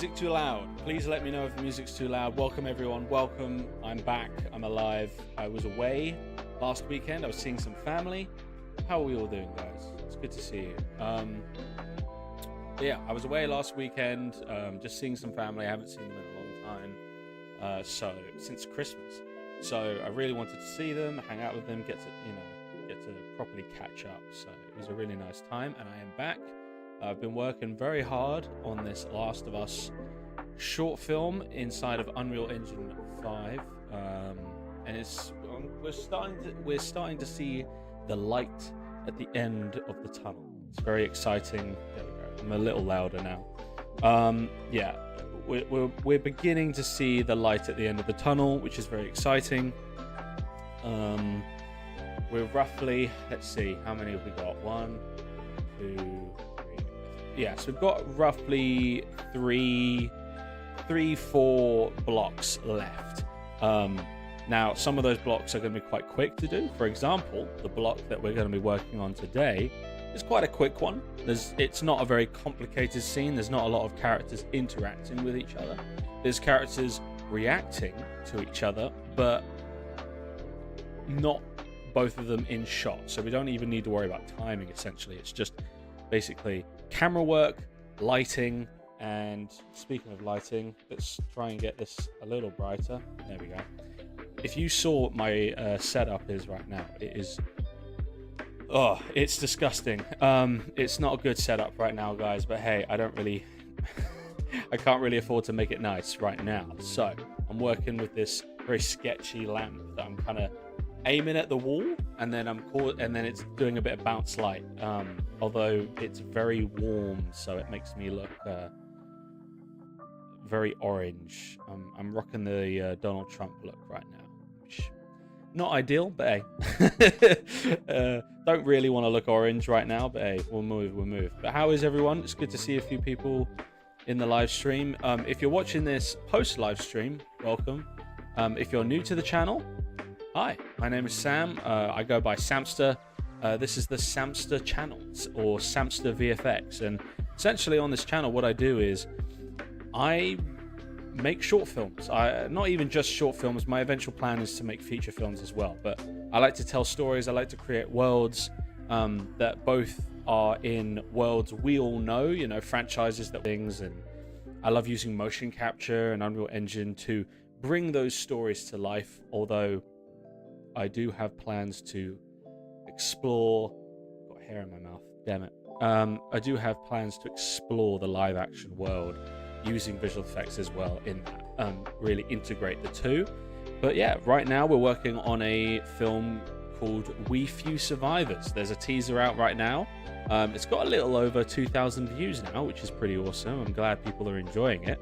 music too loud? Please let me know if the music's too loud. Welcome everyone, welcome. I'm back, I'm alive. I was away last weekend. I was seeing some family. How are we all doing, guys? It's good to see you. Yeah, I was away last weekend, just seeing some family. I haven't seen them in a long time, so since Christmas. So I really wanted to see them, hang out with them, get to properly catch up. So it was a really nice time, and I am back. I've been working very hard on this Last of Us short film inside of Unreal Engine 5, and we're starting to see the light at the end of the tunnel. It's very exciting. There we go. I'm a little louder now. Yeah, we're beginning to see the light at the end of the tunnel, which is very exciting. We're roughly, let's see, how many have we got? 1, 2, 3. Yeah, so we've got roughly 4 blocks left. Now, some of those blocks are going to be quite quick to do. For example, the block that we're going to be working on today is quite a quick one. It's not a very complicated scene. There's not a lot of characters interacting with each other. There's characters reacting to each other, but not both of them in shot. So we don't even need to worry about timing, essentially. It's just basically camera work, lighting, and speaking of lighting, let's try and get this a little brighter. There we go. If you saw my setup is right now, it's disgusting. It's not a good setup right now, guys, but hey, I can't really afford to make it nice right now. So I'm working with this very sketchy lamp that I'm kind of aiming at the wall, and then it's doing a bit of bounce light, although it's very warm, so it makes me look very orange. I'm rocking the Donald Trump look right now, which not ideal, but hey. Don't really want to look orange right now, but hey, we'll move. But how is everyone? It's good to see a few people in the live stream. If you're watching this post live stream, welcome. If you're new to the channel, hi, my name is Sam. I go by Samster. This is the Samster channel, or Samster VFX. And essentially on this channel, what I do is I make short films. Not even just short films. My eventual plan is to make feature films as well. But I like to tell stories. I like to create worlds that both are in worlds we all know, franchises that things. And I love using motion capture and Unreal Engine to bring those stories to life, although I do have plans to explore. Got hair in my mouth, damn it. I do have plans to explore the live action world using visual effects as well in that, really integrate the two. But yeah, right now we're working on a film called We Few Survivors. There's a teaser out right now. It's got a little over 2,000 views now, which is pretty awesome. I'm glad people are enjoying it.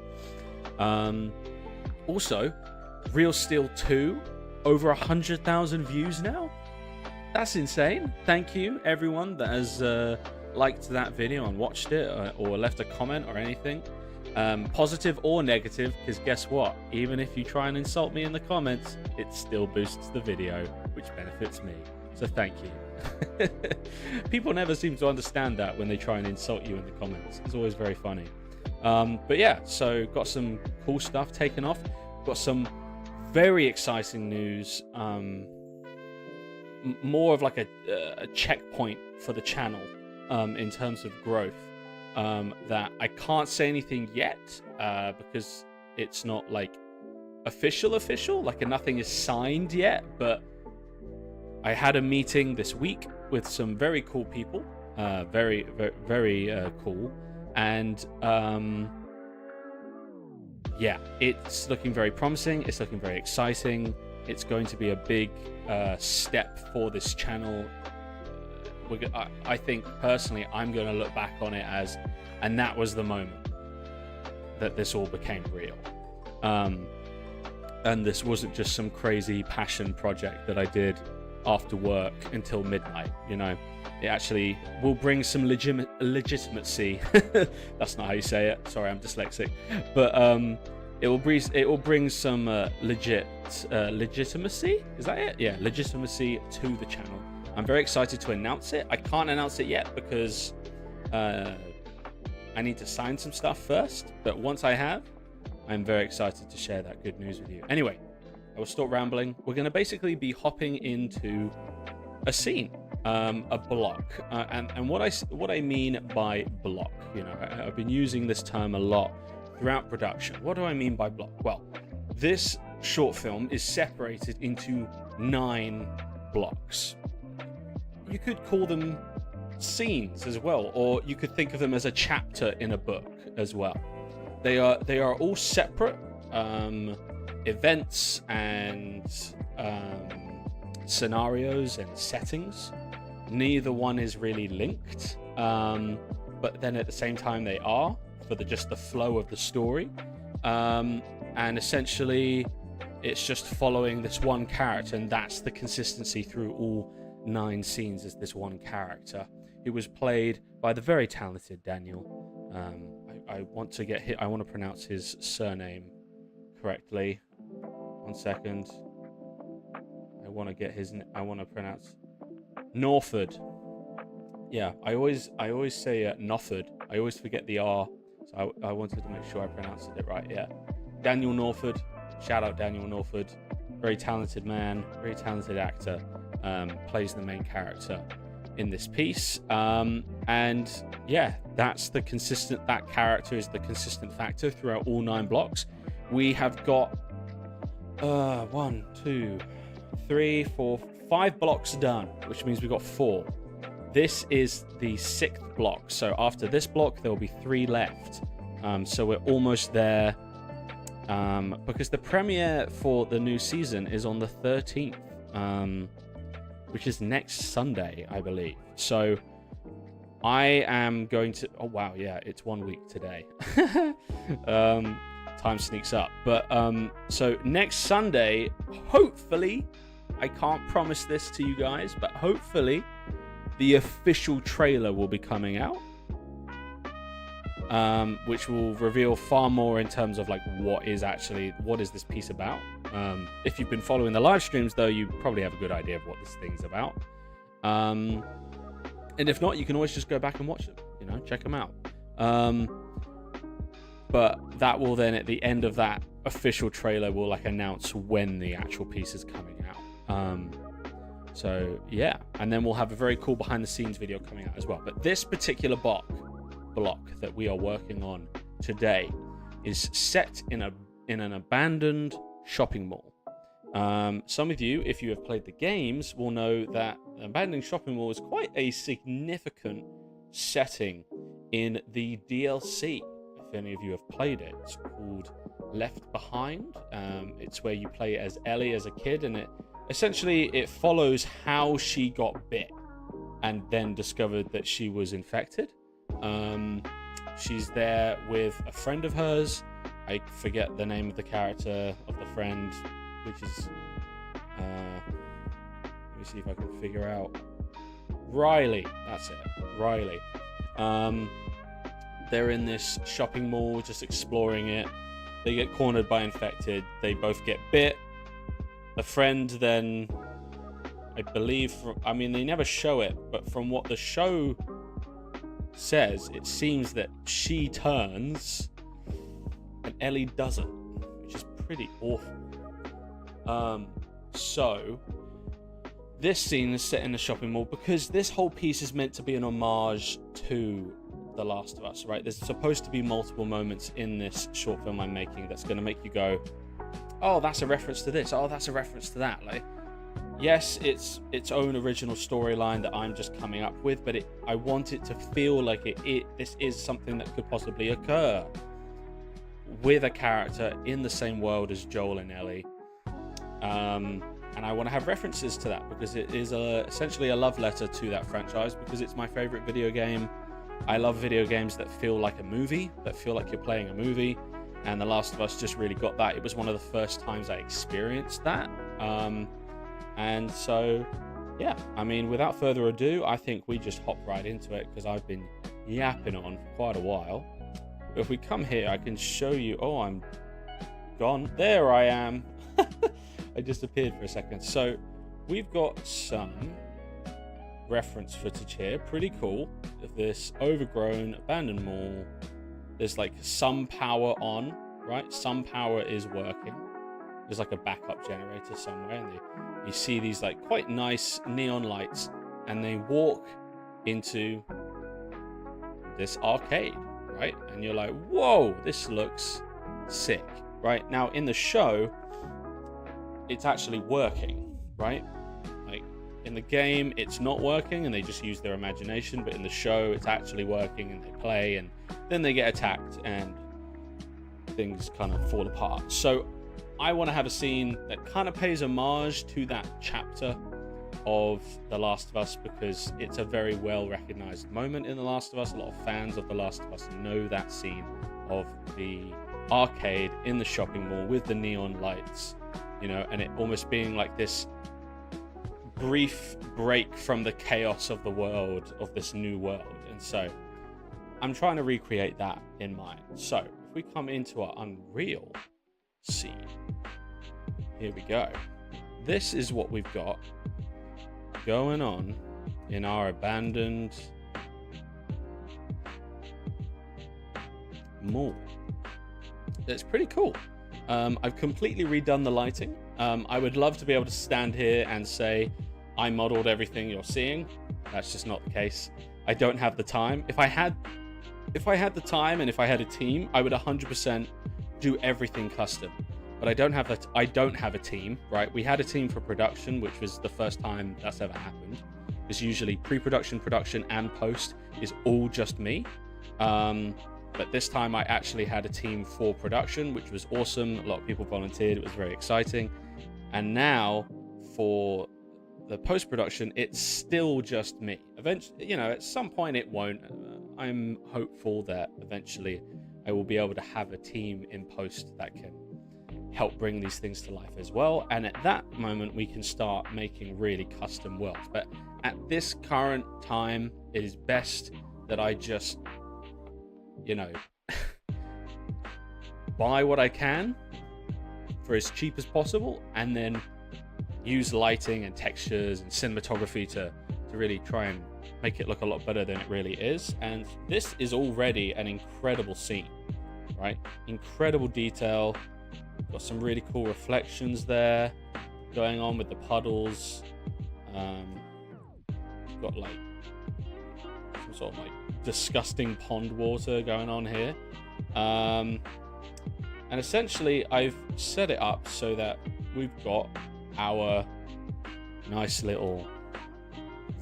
Also, Real Steel 2, over 100,000 views now. That's insane. Thank you everyone that has liked that video and watched it, or left a comment or anything, positive or negative, because guess what, even if you try and insult me in the comments, it still boosts the video, which benefits me. So thank you. People never seem to understand that when they try and insult you in the comments. It's always very funny. But yeah, so got some cool stuff taken off. Got some very exciting news, more of like a checkpoint for the channel in terms of growth, that I can't say anything yet because it's not like official, like nothing is signed yet. But I had a meeting this week with some very cool people, very cool, and yeah, it's looking very promising. It's looking very exciting. It's going to be a big step for this channel. I think personally, I'm going to look back on it as, and that was the moment that this all became real. And this wasn't just some crazy passion project that I did after work until midnight. It actually will bring some legitimacy. That's not how you say it. Sorry, I'm dyslexic. But it will bring some legitimacy. Is that it? Yeah, legitimacy to the channel. I'm very excited to announce it. I can't announce it yet because I need to sign some stuff first, but once I have, I'm very excited to share that good news with you. Anyway, I will stop rambling. We're going to basically be hopping into a scene, a block, and what I mean by block, you know, I've been using this term a lot throughout production. What do I mean by block? Well, this short film is separated into 9 blocks. You could call them scenes as well, or you could think of them as a chapter in a book as well. They are all separate events and scenarios and settings. Neither one is really linked, but then at the same time they are, for just the flow of the story. And essentially it's just following this one character, and that's the consistency through all 9 scenes, is this one character. He was played by the very talented Daniel. I want to pronounce his surname correctly. 1 second. I want to pronounce Norford. Yeah, I always say Nofford. I always forget the R, so I wanted to make sure I pronounced it right. Yeah, Daniel Norford. Shout out Daniel Norford. Very talented man, very talented actor. Plays the main character in this piece. And yeah, that character is the consistent factor throughout all 9 blocks. We have got 1, 2, 3, 4, 5 blocks done, which means we've got 4. This is the 6th block, so after this block there will be 3 left. So we're almost there, because the premiere for the new season is on the 13th, which is next Sunday, I believe. So I am going to, oh wow, yeah, it's 1 week today. Time sneaks up, but so next Sunday, hopefully, I can't promise this to you guys, but hopefully the official trailer will be coming out, which will reveal far more in terms of like what is this piece about. If you've been following the live streams though, you probably have a good idea of what this thing's about. And if not, you can always just go back and watch them, you know, check them out. But that will then, at the end of that official trailer, will like announce when the actual piece is coming out. So yeah, and then we'll have a very cool behind the scenes video coming out as well. But this particular block that we are working on today is set in an abandoned shopping mall. Some of you, if you have played the games, will know that an abandoned shopping mall is quite a significant setting in the DLC. If any of you have played it, it's called Left Behind. It's where you play as Ellie as a kid, and it follows how she got bit and then discovered that she was infected. She's there with a friend of hers. I forget the name of the character of the friend, which is let me see if I can figure out. Riley, that's it, Riley. They're in this shopping mall just exploring it. They get cornered by infected. They both get bit. The friend then, I believe, they never show it, but from what the show says, it seems that she turns and Ellie doesn't, which is pretty awful. So this scene is set in a shopping mall because this whole piece is meant to be an homage to The Last of Us, right? There's supposed to be multiple moments in this short film I'm making that's going to make you go, oh, that's a reference to this, oh, that's a reference to that. Like, yes, it's its own original storyline that I'm just coming up with, but I want it to feel like this is something that could possibly occur with a character in the same world as Joel and Ellie. And I want to have references to that because it is essentially a love letter to that franchise, because it's my favorite video game. I love video games that feel like a movie, that feel like you're playing a movie, and The Last of Us just really got that. It was one of the first times I experienced that. And so, yeah, without further ado, I think we just hop right into it because I've been yapping on for quite a while. But if we come here, I can show you. Oh, I'm gone. There I am. I disappeared for a second. So we've got some reference footage here. Pretty cool. Of this overgrown abandoned mall. There's like some power on, right? Some power is working. There's like a backup generator somewhere, and you see these like quite nice neon lights, and they walk into this arcade, right? And you're like, whoa, this looks sick, right? Now in the show, it's actually working, right? Like in the game, it's not working, and they just use their imagination. But in the show, it's actually working, and they play, and then they get attacked, and things kind of fall apart. So I want to have a scene that kind of pays homage to that chapter of The Last of Us, because it's a very well recognized moment in The Last of Us. A lot of fans of The Last of Us know that scene of the arcade in the shopping mall with the neon lights, you know, and it almost being like this brief break from the chaos of the world, of this new world. And so I'm trying to recreate that in mind. So if we come into our Unreal scene, here we go. This is what we've got going on in our abandoned mall. It's pretty cool. I've completely redone the lighting. I would love to be able to stand here and say I modeled everything you're seeing. That's just not the case. I don't have the time. If I had the time and if I had a team, I would 100% do everything custom. But I don't have that. I don't have a team, right? We had a team for production, which was the first time that's ever happened. Because usually pre-production, production, and post is all just me. But this time I actually had a team for production, which was awesome. A lot of people volunteered. It was very exciting. And now for the post-production, it's still just me. Eventually, you know, at some point it won't. I'm hopeful that eventually I will be able to have a team in post that can help bring these things to life as well. And at that moment, we can start making really custom worlds. But at this current time, it is best that I just, you know, buy what I can for as cheap as possible, and then use lighting and textures and cinematography to really try and make it look a lot better than it really is. And this is already an incredible scene, right? Incredible detail. Got some really cool reflections there going on with the puddles. Got like some sort of like disgusting pond water going on here. And essentially I've set it up so that we've got our nice little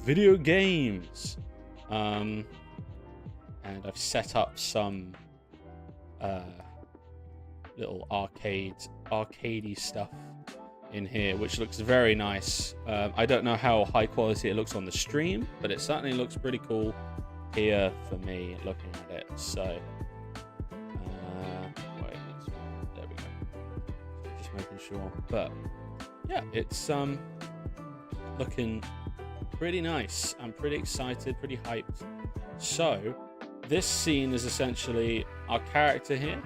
video games. And I've set up some little arcadey stuff in here, which looks very nice. I don't know how high quality it looks on the stream, but it certainly looks pretty cool here for me looking at it. So wait, there we go. Just making sure. But yeah, it's looking pretty nice. I'm pretty excited, pretty hyped. So this scene is essentially our character here.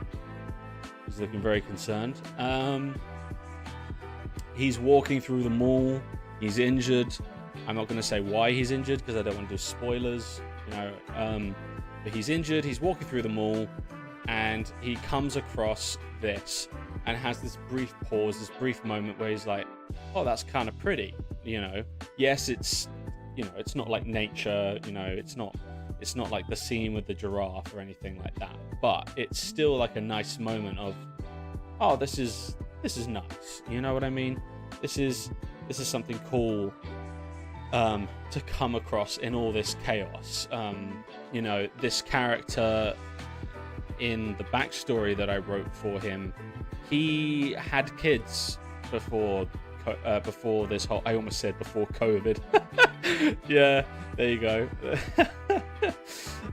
He's looking very concerned. He's walking through the mall. He's injured. I'm not going to say why he's injured because I don't want to do spoilers, you know. But he's injured. He's walking through the mall, and he comes across this and has this brief pause, this brief moment where he's like, "Oh, that's kind of pretty," you know. Yes, it's, you know, it's not like nature, you know. It's not like the scene with the giraffe or anything like that. But it's still like a nice moment of, oh, this is nice. You know what I mean? This is something cool to come across in all this chaos. You know, this character in the backstory that I wrote for him, he had kids before this whole, I almost said before COVID. Yeah, there you go.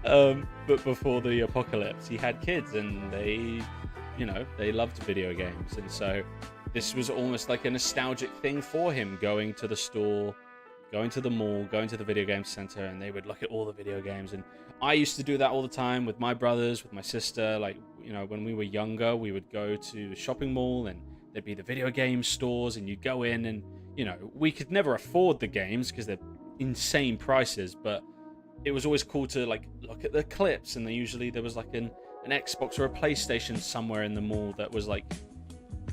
But before the apocalypse, he had kids, and they, you know, they loved video games. And so this was almost like a nostalgic thing for him, going to the store, going to the mall, going to the video game center, and they would look at all the video games. And I used to do that all the time with my brothers, with my sister. Like, you know, when we were younger, we would go to the shopping mall, and there'd be the video game stores, and you'd go in, and, you know, we could never afford the games because they're insane prices, but it was always cool to like look at the clips, and there was like an Xbox or a PlayStation somewhere in the mall that was like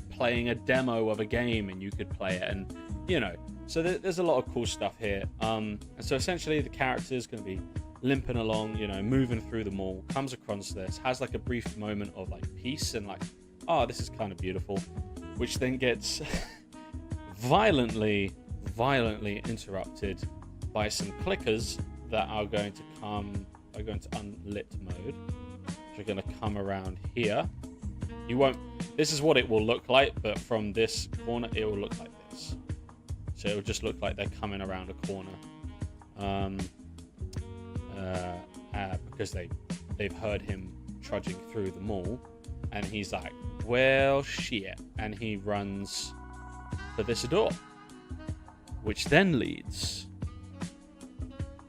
playing a demo of a game, and you could play it, and so there's a lot of cool stuff here. And so essentially the character is going to be limping along, moving through the mall, comes across this, has like a brief moment of like peace and like, oh, this is kind of beautiful, which then gets violently interrupted by some clickers that are going to unlit mode, which are going to come around here. This is what it will look like, but from this corner it will look like this. So it will just look like they're coming around a corner, because they've heard him trudging through the mall, and he's like, well, shit, and he runs for this door, which then leads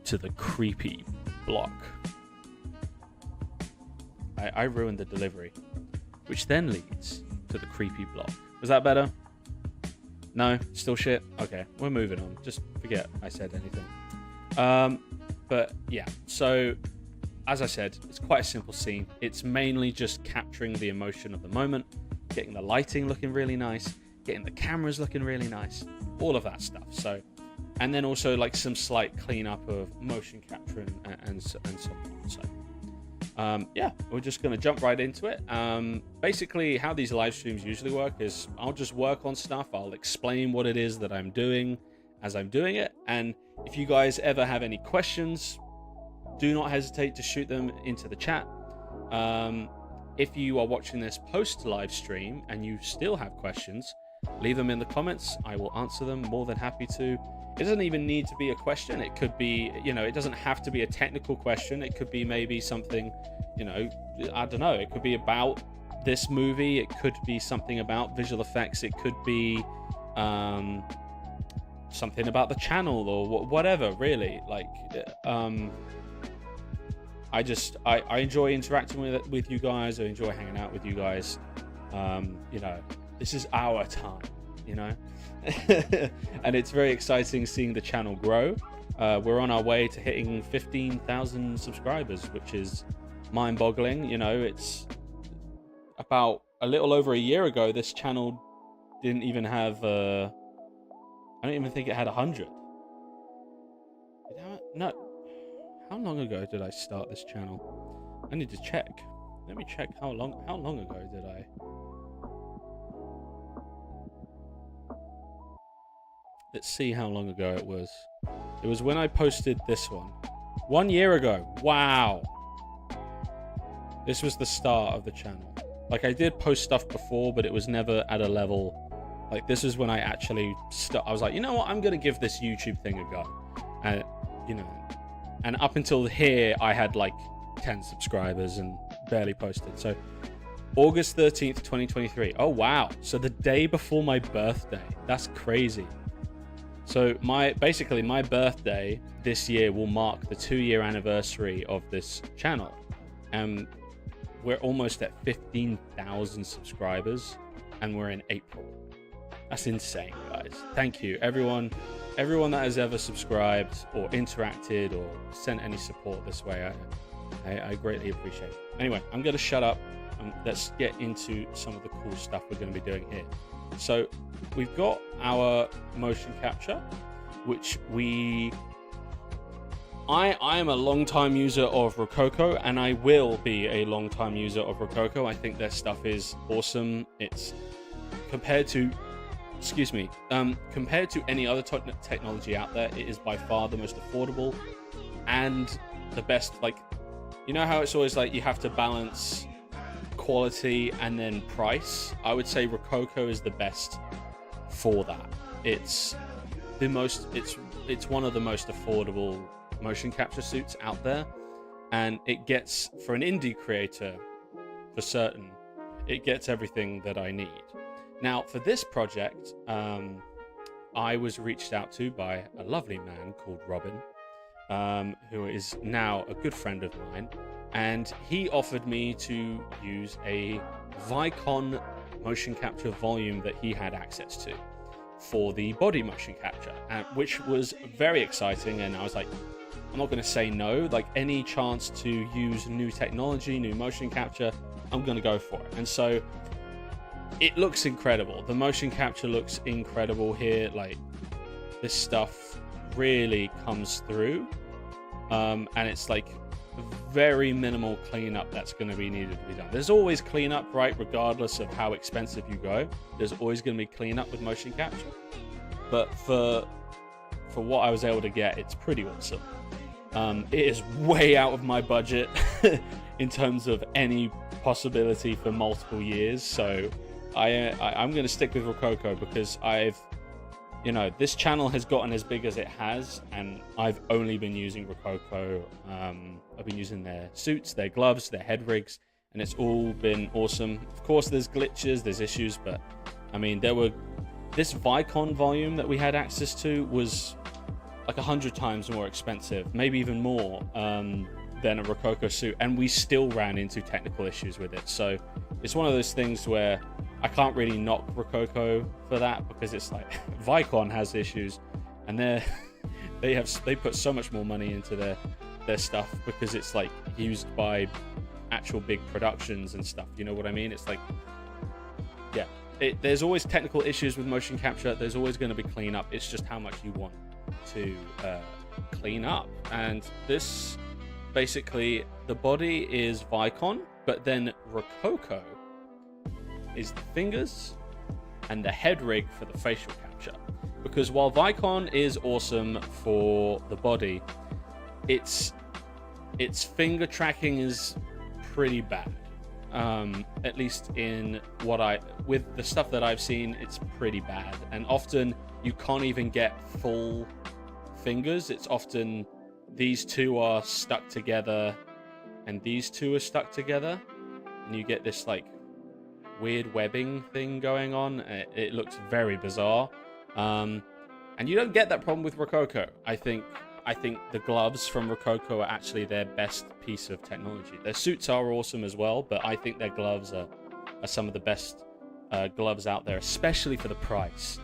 to the creepy block. I ruined the delivery. Which then leads to the creepy block. Was that better? No? Still shit? Okay, we're moving on. Just forget I said anything. But yeah, so as I said, it's quite a simple scene. It's mainly just capturing the emotion of the moment, getting the lighting looking really nice, getting the cameras looking really nice, all of that stuff. So, and then also like some slight cleanup of motion capture and so on. So yeah, we're just going to jump right into it. Basically, how these live streams usually work is I'll just work on stuff. I'll explain what it is that I'm doing as I'm doing it. And if you guys ever have any questions, do not hesitate to shoot them into the chat. If you are watching this post live stream and you still have questions, leave them in the comments. I will answer them, more than happy to. It doesn't even need to be a question. It could be, it doesn't have to be a technical question. It could be maybe something, I don't know. It could be about this movie. It could be something about visual effects. It could be something about the channel or whatever, really. Like, I enjoy interacting with you guys. I enjoy hanging out with you guys. This is our time, and it's very exciting seeing the channel grow. We're on our way to hitting 15,000 subscribers, which is mind-boggling. It's about a little over a year ago, this channel didn't even have I don't even think it had 100. No. How long ago did I start this channel? I need to check. Let me check how long ago did I? Let's see how long ago it was. It was when I posted this one. 1 year ago. Wow. This was the start of the channel. Like, I did post stuff before, but it was never at a level. Like, this is when I actually I was like, you know what? I'm going to give this YouTube thing a go. And, and up until here, I had like 10 subscribers and barely posted. So August 13th, 2023. Oh, wow. So the day before my birthday. That's crazy. So my birthday this year will mark the 2-year anniversary of this channel. We're almost at 15,000 subscribers, and we're in April. That's insane, guys. Thank you, everyone that has ever subscribed or interacted or sent any support this way. I greatly appreciate it. Anyway, I'm going to shut up and let's get into some of the cool stuff we're going to be doing here. So we've got our motion capture, which I am a long-time user of Rococo, and I will be a long-time user of Rococo. I think their stuff is awesome. It's compared to any other technology out there, it is by far the most affordable and the best. Like, how it's always like you have to balance quality and then price? I would say Rococo is the best for that. It's one of the most affordable motion capture suits out there, and it gets, for an indie creator, for certain, it gets everything that I need. Now, for this project, I was reached out to by a lovely man called Robin, who is now a good friend of mine, and he offered me to use a Vicon motion capture volume that he had access to. for the body motion capture, which was very exciting. And I was like, I'm not going to say no. Like, any chance to use new technology, new motion capture, I'm going to go for it. And so it looks incredible. The motion capture looks incredible here. Like, this stuff really comes through. And it's like very minimal cleanup that's going to be needed to be done. There's always cleanup, right? Regardless of how expensive you go, there's always going to be cleanup with motion capture. But for what I was able to get, it's pretty awesome. It is way out of my budget in terms of any possibility for multiple years. So I'm going to stick with Rococo because this channel has gotten as big as it has, and I've only been using Rococo. I've been using their suits, their gloves, their head rigs, and it's all been awesome. Of course, there's glitches, there's issues, but I mean, this Vicon volume that we had access to was like 100 times more expensive, maybe even more, than a Rococo suit, and we still ran into technical issues with it. So it's one of those things where I can't really knock Rococo for that, because it's like Vicon has issues, and they put so much more money into their stuff because it's like used by actual big productions and stuff. You know what I mean? It's like, yeah, there's always technical issues with motion capture. There's always going to be cleanup. It's just how much you want to clean up. And this, basically, the body is Vicon, but then Rococo is the fingers and the head rig for the facial capture. Because while Vicon is awesome for the body, its finger tracking is pretty bad. At least with the stuff that I've seen, it's pretty bad. And often you can't even get full fingers. It's often these two are stuck together and these two are stuck together, and you get this like weird webbing thing going on. It looks very bizarre. And you don't get that problem with Rococo. I think the gloves from Rococo are actually their best piece of technology. Their suits are awesome as well, but I think their gloves are some of the best gloves out there, especially for the price.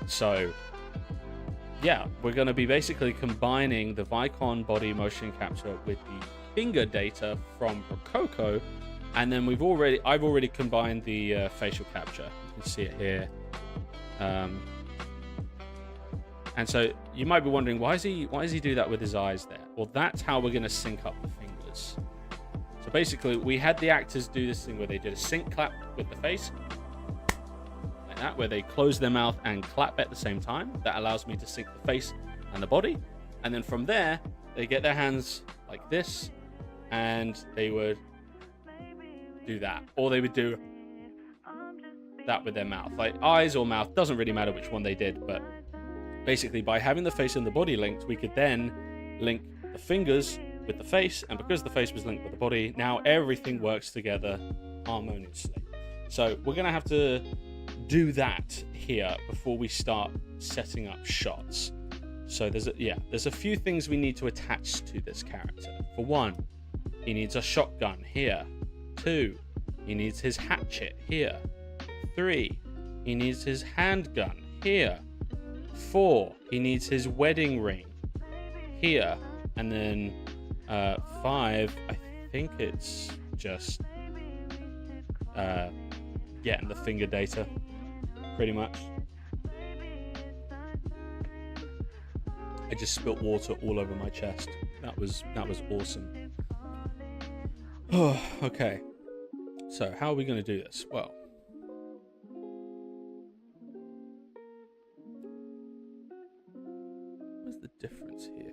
So yeah, we're going to be basically combining the Vicon body motion capture with the finger data from Rococo, and then I've already combined the facial capture. You can see it here. And so you might be wondering, why does he do that with his eyes there? Well, that's how we're going to sync up the fingers. So basically, we had the actors do this thing where they did a sync clap with the face, like that, where they close their mouth and clap at the same time. That allows me to sync the face and the body. And then from there, they get their hands like this, and they would do that. Or they would do that with their mouth. Like eyes or mouth, doesn't really matter which one they did, but basically, by having the face and the body linked, we could then link the fingers with the face, and because the face was linked with the body, now everything works together harmoniously. So we're going to have to do that here before we start setting up shots. So there's a few things we need to attach to this character. For one, he needs a shotgun here. 2, he needs his hatchet here. 3, he needs his handgun here. 4, he needs his wedding ring here. And then 5, I think it's just getting the finger data, pretty much. I just spilt water all over my chest. That was awesome. Oh, okay. So how are we going to do this? Well, what's the difference here?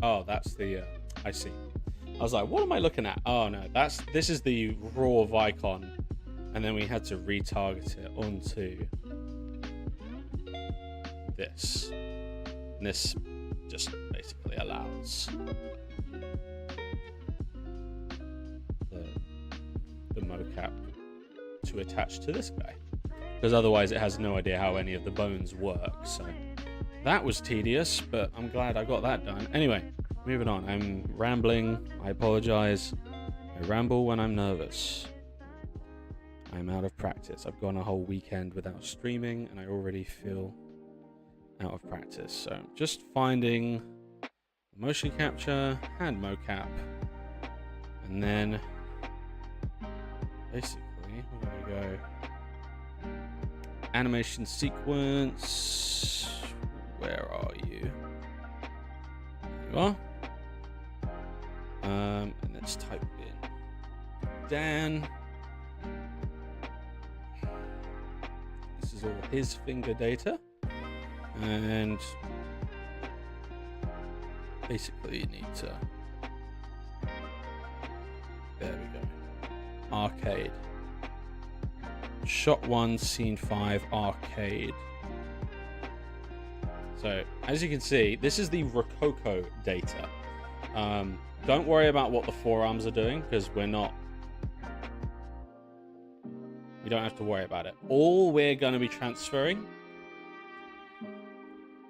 Oh, that's the, I see. I was like, what am I looking at? Oh no, this is the raw Vicon, and then we had to retarget it onto this. And this just basically allows the mocap to attach to this guy. because otherwise it has no idea how any of the bones work. So that was tedious, but I'm glad I got that done. Anyway, moving on. I'm rambling. I apologize. I ramble when I'm nervous. I'm out of practice. I've gone a whole weekend without streaming, and I already feel out of practice. So just finding motion capture, hand mocap, and then basically we're going to go animation sequence. Where are you? There you are. And let's type in Dan. This is all his finger data, and basically you need to, there we go, arcade, shot 1, scene 5, arcade. So as you can see, this is the Rococo data. Don't worry about what the forearms are doing, because we don't have to worry about it. All we're going to be transferring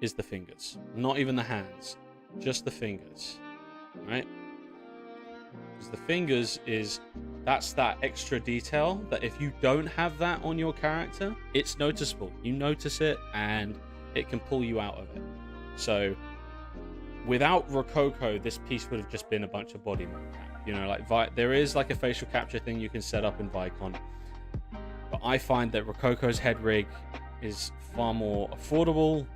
is the fingers, not even the hands, just the fingers, right? Because the fingers that's that extra detail that if you don't have that on your character, it's noticeable. You notice it and it can pull you out of it. So without Rococo, this piece would have just been a bunch of body mocap. You know, like there is like a facial capture thing you can set up in Vicon, but I find that Rococo's head rig is far more affordable,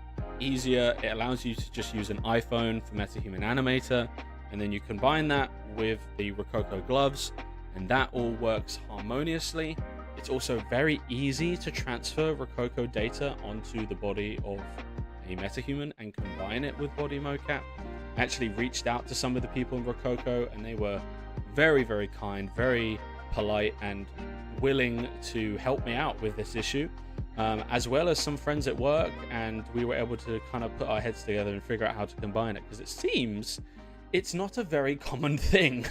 easier. It allows you to just use an iPhone for MetaHuman Animator, and then you combine that with the Rococo gloves, and that all works harmoniously. It's also very easy to transfer Rococo data onto the body of a MetaHuman and combine it with body mocap. I actually reached out to some of the people in Rococo, and they were very, very kind, very polite, and willing to help me out with this issue, as well as some friends at work, and we were able to kind of put our heads together and figure out how to combine it, because it seems it's not a very common thing.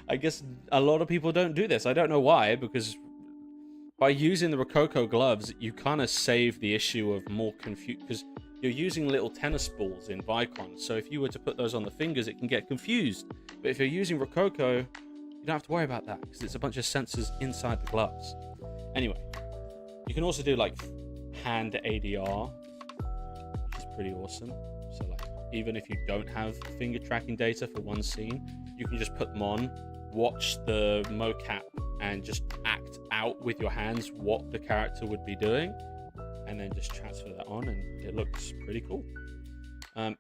I guess a lot of people don't do this. I don't know why, because by using the Rococo gloves, you kind of save the issue of more confusion, because you're using little tennis balls in Vicon, so if you were to put those on the fingers, it can get confused. But if you're using Rococo, you don't have to worry about that, because it's a bunch of sensors inside the gloves. Anyway, you can also do like hand ADR, which is pretty awesome. So like, even if you don't have finger tracking data for one scene, you can just put them on, watch the mocap, and just act out with your hands what the character would be doing, and then just transfer that on, and it looks pretty cool.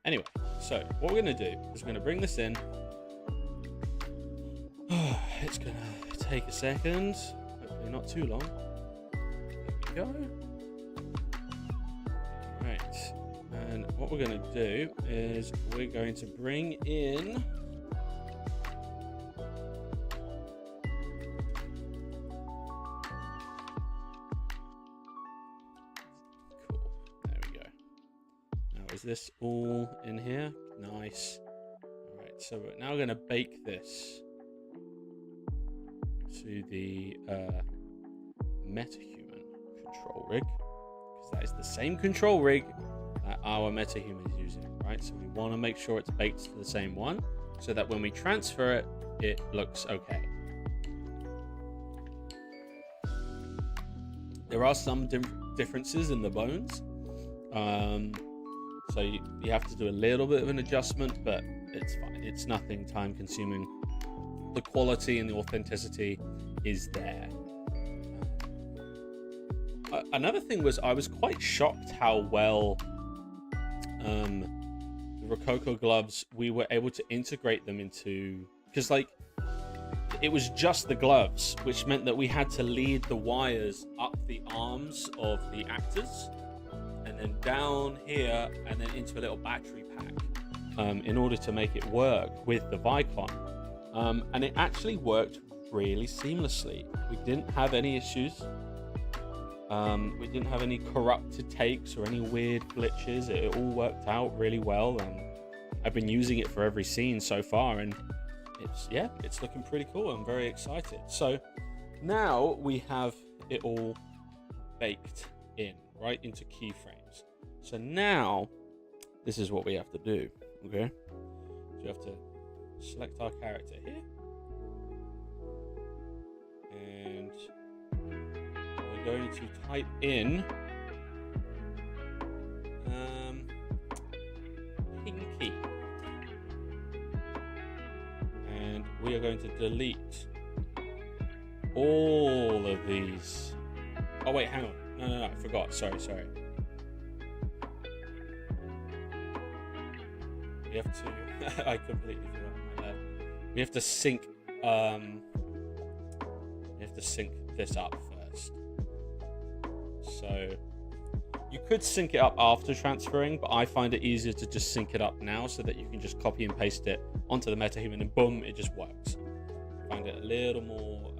Anyway, so what we're going to do is we're going to bring this in. It's going to take a second, hopefully not too long. There we go. Right, and what we're going to do is we're going to bring in is this all in here? Nice. All right, so we're now going to bake this to the MetaHuman control rig, because that is the same control rig that our MetaHuman is using, right? So we want to make sure it's baked to the same one, so that when we transfer it, it looks okay. There are some differences in the bones. So you have to do a little bit of an adjustment, but it's fine. It's nothing time consuming. The quality and the authenticity is there. Another thing was I was quite shocked how well the Rococo gloves, we were able to integrate them into, because like it was just the gloves, which meant that we had to lead the wires up the arms of the actors, and then down here, and then into a little battery pack, in order to make it work with the Vicon. And it actually worked really seamlessly. We didn't have any issues. We didn't have any corrupted takes or any weird glitches. It all worked out really well, and I've been using it for every scene so far, and it's looking pretty cool. I'm very excited. So now we have it all baked in right into keyframes. So now this is what we have to do. Okay, so we have to select our character here, and we're going to type in pinky, and we are going to delete all of these. Oh wait, hang on. No, I forgot. Sorry. We have to. I completely forgot my bad. We have to sync. We have to sync this up first. So you could sync it up after transferring, but I find it easier to just sync it up now so that you can just copy and paste it onto the MetaHuman and boom, it just works. I find it a little more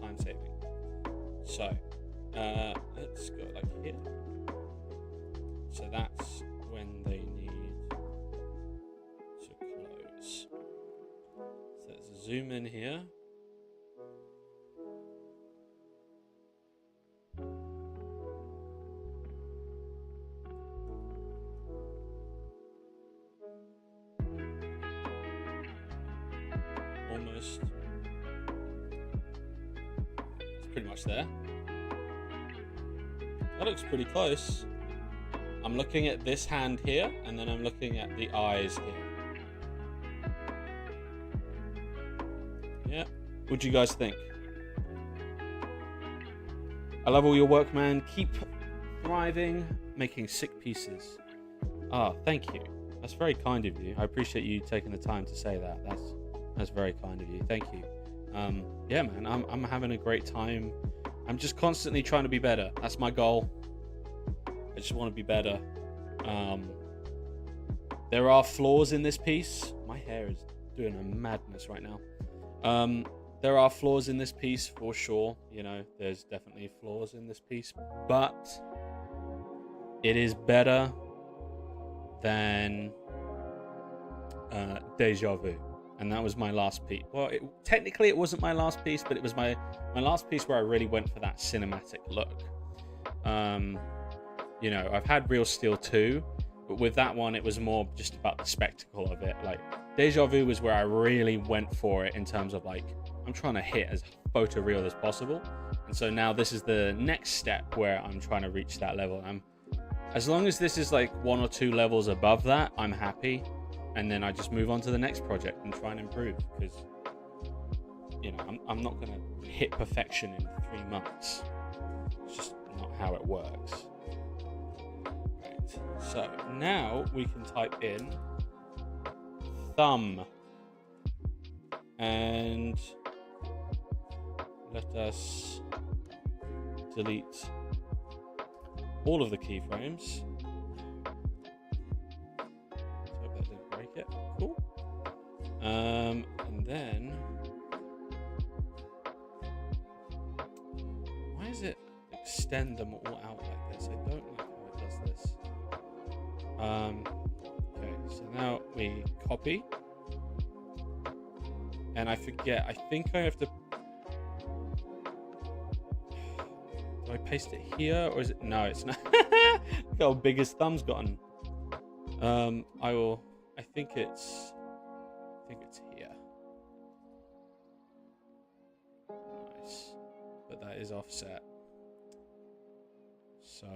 time saving. So let's go like here. So that's when they need to close. So let's zoom in here. Almost. It's pretty much there. That looks pretty close. I'm looking at this hand here, and then I'm looking at the eyes here. Yeah. What do you guys think? I love all your work, man. Keep thriving, making sick pieces. Ah, thank you. That's very kind of you. I appreciate you taking the time to say that. That's very kind of you. Thank you. Yeah, man, I'm having a great time. I'm just constantly trying to be better. That's my goal. I just want to be better. There are flaws in this piece. My hair is doing a madness right now. There are flaws in this piece for sure. You know, there's definitely flaws in this piece, but it is better than Deja Vu. And that was my last piece. Well, technically it wasn't my last piece, but it was my last piece where I really went for that cinematic look. You know, I've had Real Steel 2, but with that one, it was more just about the spectacle of it. Like, Deja Vu was where I really went for it in terms of, like, I'm trying to hit as photoreal as possible. And so now this is the next step where I'm trying to reach that level. As long as this is like 1 or 2 levels above that, I'm happy. And then I just move on to the next project and try and improve, because, you know, I'm not going to hit perfection in 3 months. It's just not how it works. Right. So now we can type in thumb and let us delete all of the keyframes. It. Cool. And then why does it extend them all out like this? I don't like how it does this. Okay, so now we copy, and I forget. I think I have to. Do I paste it here, or is it? No, it's not. Look how big his thumb's gotten. I will. I think it's here. Nice. But that is offset. So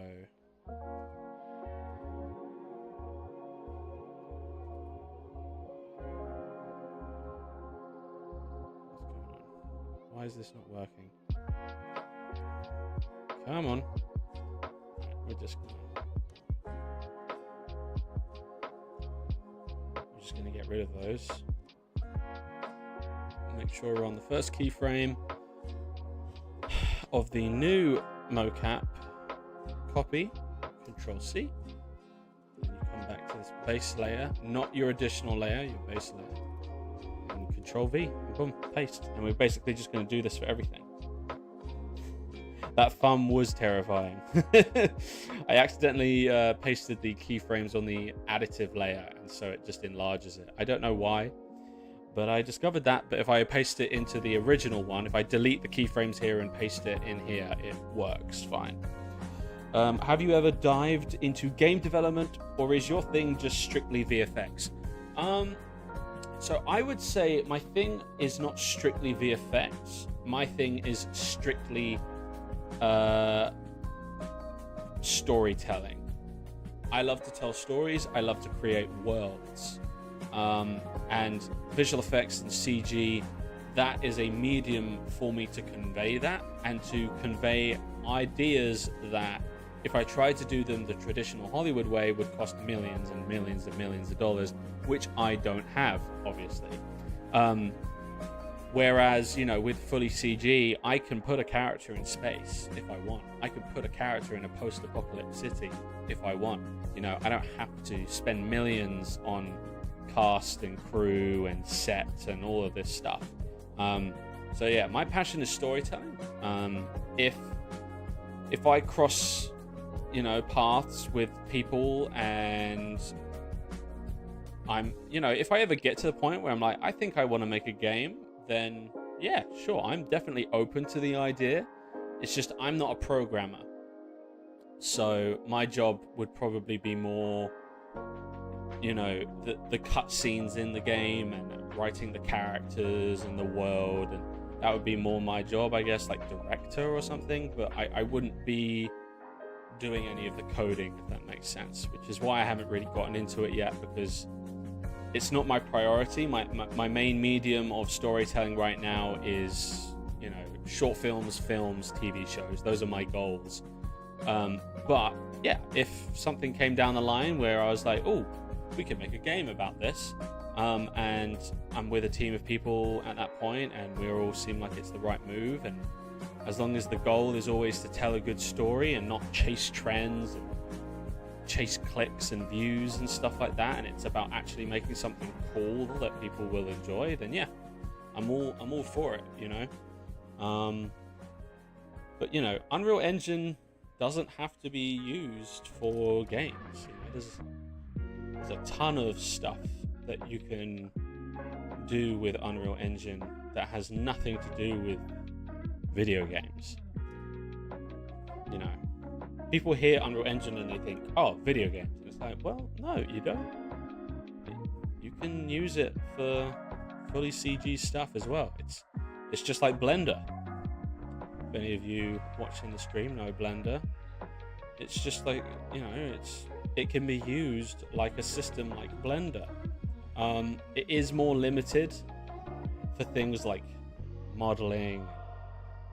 why is this not working? Come on. We're just going to get rid of those. Make sure we're on the first keyframe of the new mocap. Copy, Control C. Then you come back to this base layer, not your additional layer, your base layer. And Control V, and boom, paste. And we're basically just going to do this for everything. That thumb was terrifying. I accidentally pasted the keyframes on the additive layer, and so it just enlarges it. I don't know why, But I discovered that, but if I paste it into the original one, if I delete the keyframes here and paste it in here, it works fine. Have you ever dived into game development, or is your thing just strictly VFX? So I would say my thing is not strictly VFX. My thing is strictly storytelling. I love to tell stories. I love to create worlds. And visual effects and CG, that is a medium for me to convey that, and to convey ideas that if I tried to do them the traditional Hollywood way would cost millions and millions and millions of dollars, which I don't have, obviously. Whereas, with fully CG, I can put a character in space if I want. I can put a character in a post-apocalypse city if I want. I don't have to spend millions on cast and crew and set and all of this stuff. So yeah, my passion is storytelling. If I cross paths with people, and I'm if I ever get to the point where I'm like, I think I want to make a game, then yeah, sure, I'm definitely open to the idea. It's just I'm not a programmer, so my job would probably be more the cutscenes in the game and writing the characters and the world, and that would be more my job, I guess, like director or something. But I wouldn't be doing any of the coding, if that makes sense, which is why I haven't really gotten into it yet, because it's not my priority. My main medium of storytelling right now is short films, TV shows. Those are my goals. But yeah, if something came down the line where I was like, oh, we could make a game about this, and I'm with a team of people at that point, and we all seem like it's the right move, and as long as the goal is always to tell a good story and not chase trends and chase clicks and views and stuff like that, and it's about actually making something cool that people will enjoy, then yeah, I'm all for it, But Unreal Engine doesn't have to be used for games. There's a ton of stuff that you can do with Unreal Engine that has nothing to do with video games. People hear Unreal Engine and they think, oh, video games. And it's like, well, no, you don't. You can use it for fully CG stuff as well. It's just like Blender. If any of you watching the stream know Blender, it's just like, it can be used like a system like Blender. It is more limited for things like modeling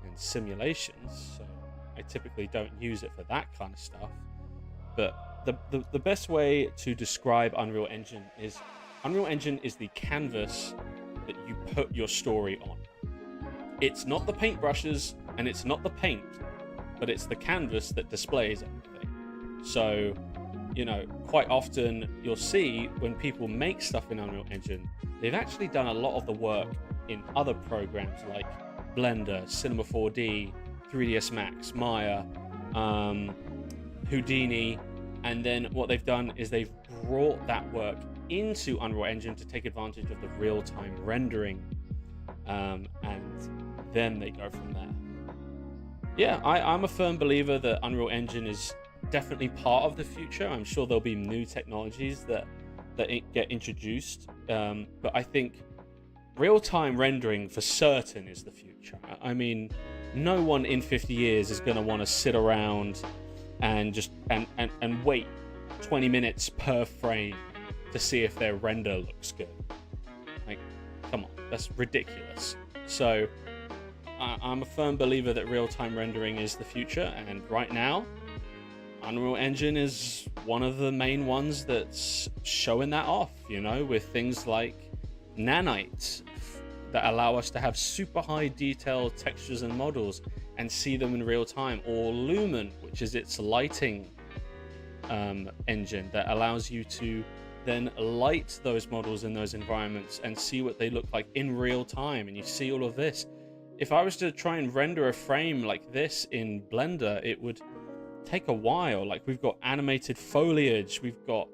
and simulations, so I typically don't use it for that kind of stuff. But the best way to describe Unreal Engine is the canvas that you put your story on. It's not the paintbrushes and it's not the paint, but it's the canvas that displays everything. So, quite often you'll see when people make stuff in Unreal Engine, they've actually done a lot of the work in other programs like Blender, Cinema 4D, 3ds Max, Maya, Houdini, and then what they've done is they've brought that work into Unreal Engine to take advantage of the real-time rendering, and then they go from there. Yeah, I'm a firm believer that Unreal Engine is definitely part of the future. I'm sure there'll be new technologies that get introduced, but I think real-time rendering for certain is the future. I mean, no one in 50 years is going to want to sit around and just and wait 20 minutes per frame to see if their render looks good. Like, come on, that's ridiculous. So I'm a firm believer that real-time rendering is the future, and right now Unreal Engine is one of the main ones that's showing that off, with things like nanites that allow us to have super high detail textures and models and see them in real time, or Lumen, which is its lighting engine that allows you to then light those models in those environments and see what they look like in real time, and you see all of this. If I was to try and render a frame like this in Blender, it would take a while. Like, we've got animated foliage, we've got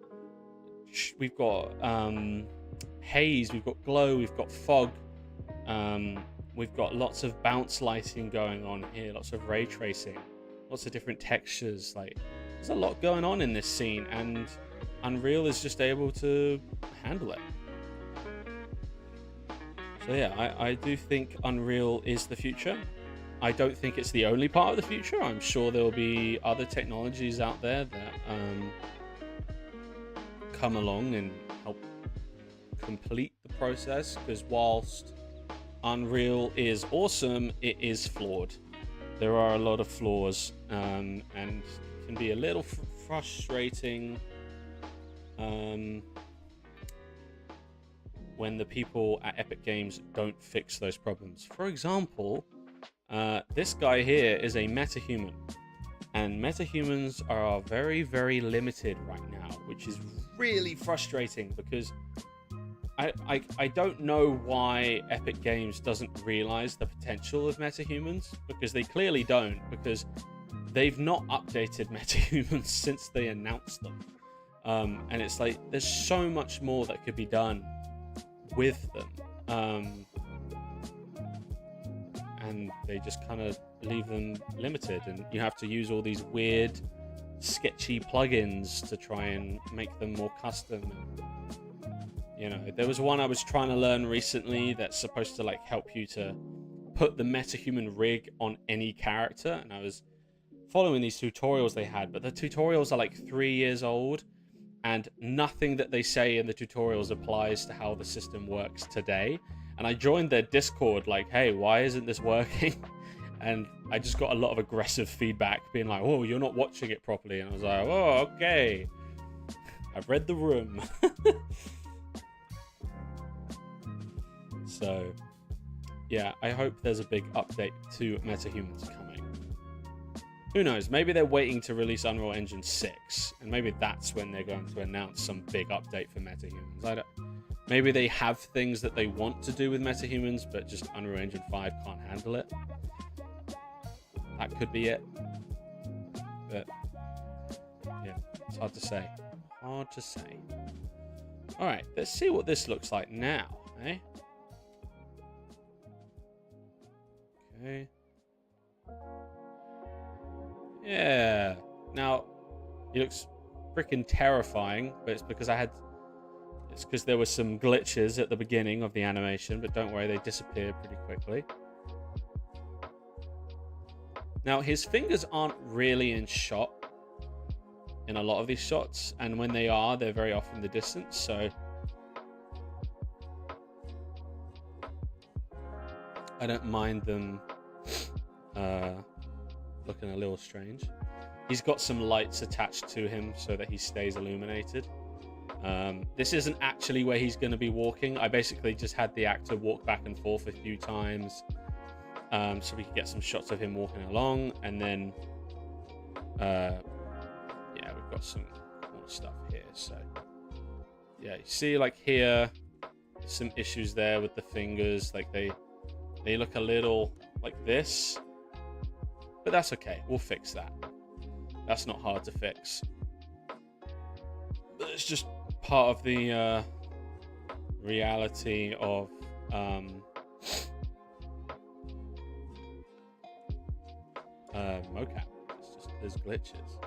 haze, we've got glow, we've got fog, we've got lots of bounce lighting going on here, lots of ray tracing, lots of different textures. Like, there's a lot going on in this scene, and Unreal is just able to handle it. So yeah, I do think Unreal is the future. I don't think it's the only part of the future. I'm sure there will be other technologies out there that come along and help complete the process, because whilst Unreal is awesome, it is flawed. There are a lot of flaws, and can be a little frustrating when the people at Epic Games don't fix those problems. For example, this guy here is a metahuman, and metahumans are very, very limited right now, which is really frustrating, because I don't know why Epic Games doesn't realize the potential of metahumans, because they clearly don't, because they've not updated metahumans since they announced them. And it's like, there's so much more that could be done with them. And they just kind of leave them limited, and you have to use all these weird, sketchy plugins to try and make them more custom. You know, there was one I was trying to learn recently that's supposed to like help you to put the metahuman rig on any character, and I was following these tutorials they had, but the tutorials are like 3 years old, and nothing that they say in the tutorials applies to how the system works today. And I joined their Discord like, hey, why isn't this working? And I just got a lot of aggressive feedback being like, oh, you're not watching it properly. And I was like, oh, okay, I've read the room. So yeah, I hope there's a big update to metahumans coming. Who knows, maybe they're waiting to release Unreal Engine 6, and maybe that's when they're going to announce some big update for metahumans. Maybe they have things that they want to do with metahumans, but just Unreal Engine 5 can't handle it. That could be it. But yeah, it's hard to say. Hard to say. Alright, let's see what this looks like now, eh? Okay. Yeah. Now, he looks freaking terrifying, but it's because it's because there were some glitches at the beginning of the animation, but don't worry, they disappear pretty quickly. Now, his fingers aren't really in shot in a lot of these shots, and when they are, they're very off in the distance, so I don't mind them looking a little strange. He's got some lights attached to him so that he stays illuminated. This isn't actually where he's going to be walking. I basically just had the actor walk back and forth a few times so we could get some shots of him walking along, and then yeah, we've got some more stuff here. So yeah, you see like here some issues there with the fingers, like they look a little like this, but that's okay, we'll fix that. That's not hard to fix, but it's just part of the reality of mocap. It's just, there's glitches.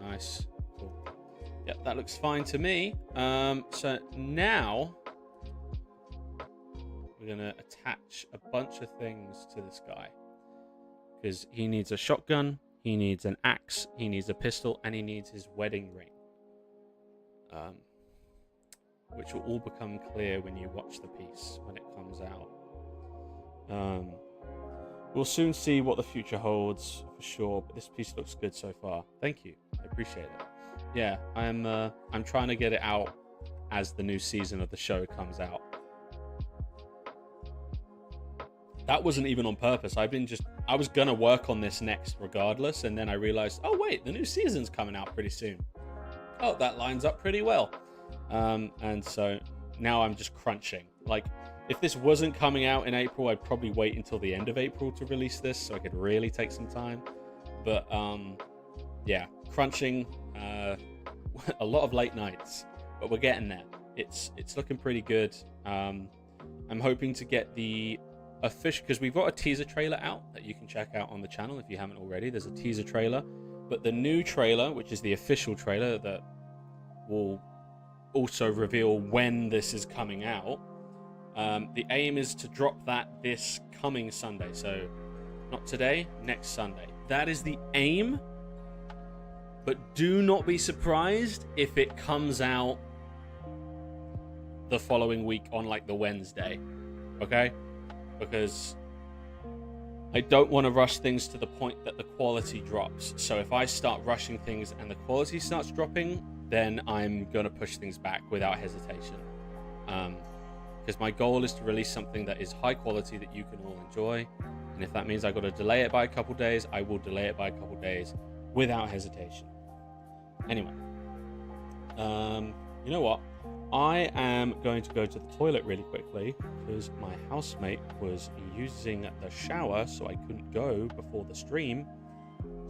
Nice. Cool. Yep, that looks fine to me. So now we're gonna attach a bunch of things to this guy, because he needs a shotgun, he needs an axe, he needs a pistol, and he needs his wedding ring, which will all become clear when you watch the piece when it comes out. We'll soon see what the future holds for sure, but this piece looks good so far. Thank you, I appreciate it. Yeah, I'm trying to get it out as the new season of the show comes out. That wasn't even on purpose. I was gonna work on this next regardless, and then I realized, oh wait, the new season's coming out pretty soon. Oh, that lines up pretty well. And so now I'm just crunching. Like, If this wasn't coming out in April, I'd probably wait until the end of April to release this so I could really take some time. But yeah, crunching, a lot of late nights, but we're getting there. It's looking pretty good. I'm hoping to get the official, because we've got a teaser trailer out that you can check out on the channel if you haven't already. There's a teaser trailer, but the new trailer, which is the official trailer that will also reveal when this is coming out. The aim is to drop that this coming Sunday. So not today, next Sunday. That is the aim. But do not be surprised if it comes out the following week on like the Wednesday. Okay? Because I don't want to rush things to the point that the quality drops. So if I start rushing things and the quality starts dropping, then I'm going to push things back without hesitation. Because my goal is to release something that is high quality that you can all enjoy. And if that means I got to delay it by a couple days, I will delay it by a couple days without hesitation. Anyway, you know what? I am going to go to the toilet really quickly because my housemate was using the shower, so I couldn't go before the stream.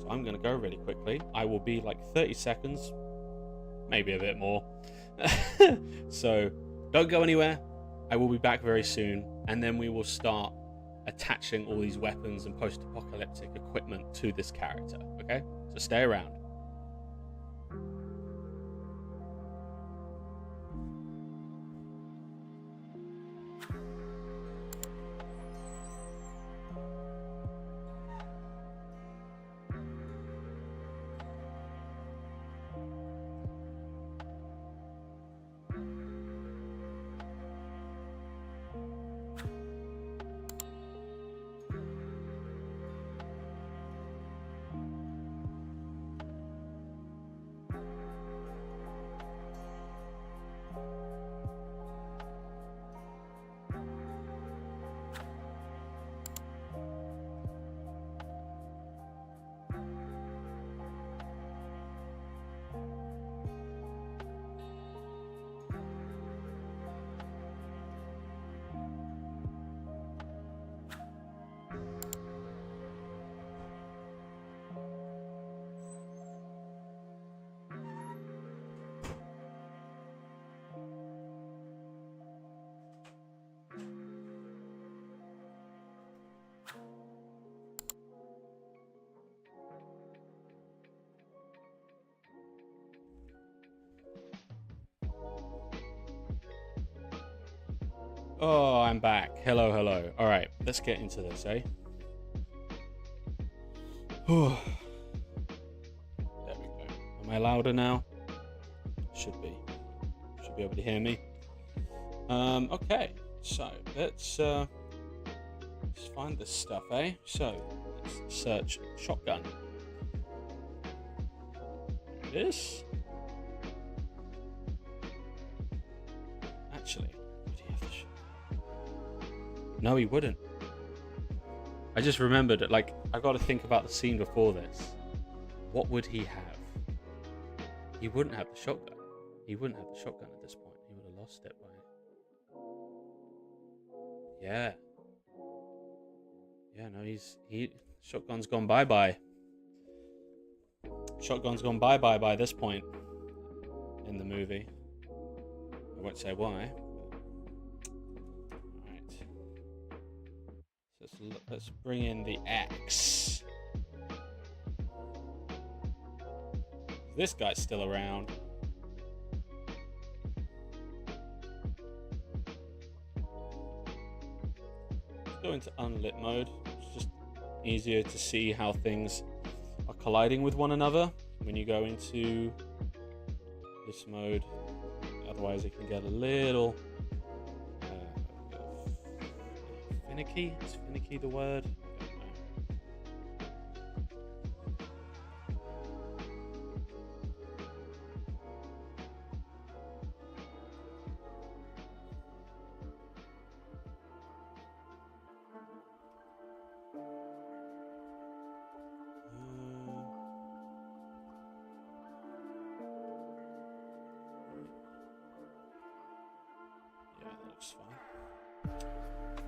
So I'm going to go really quickly. I will be like 30 seconds, maybe a bit more. So don't go anywhere. I will be back very soon, and then we will start attaching all these weapons and post-apocalyptic equipment to this character, okay? So stay around. Oh, I'm back. Hello, hello. All right, let's get into this, eh? There we go. Am I louder now? Should be. Should be able to hear me. Okay, so let's find this stuff, eh? So let's search shotgun. There it is. Actually, would he have the shotgun? No, he wouldn't. I just remembered it. Like, I got to think about the scene before this. What would he have? He wouldn't have the shotgun. He wouldn't have the shotgun at this point. He would have lost it by. Yeah. Yeah, no, shotgun's gone bye-bye. Shotgun's gone bye-bye by this point in the movie. I won't say why. Alright. Let's bring in the axe. This guy's still around. Let's go into unlit mode. It's just easier to see how things are colliding with one another when you go into this mode. Otherwise it can get a little finicky. Is finicky the word? Yeah, that looks fine.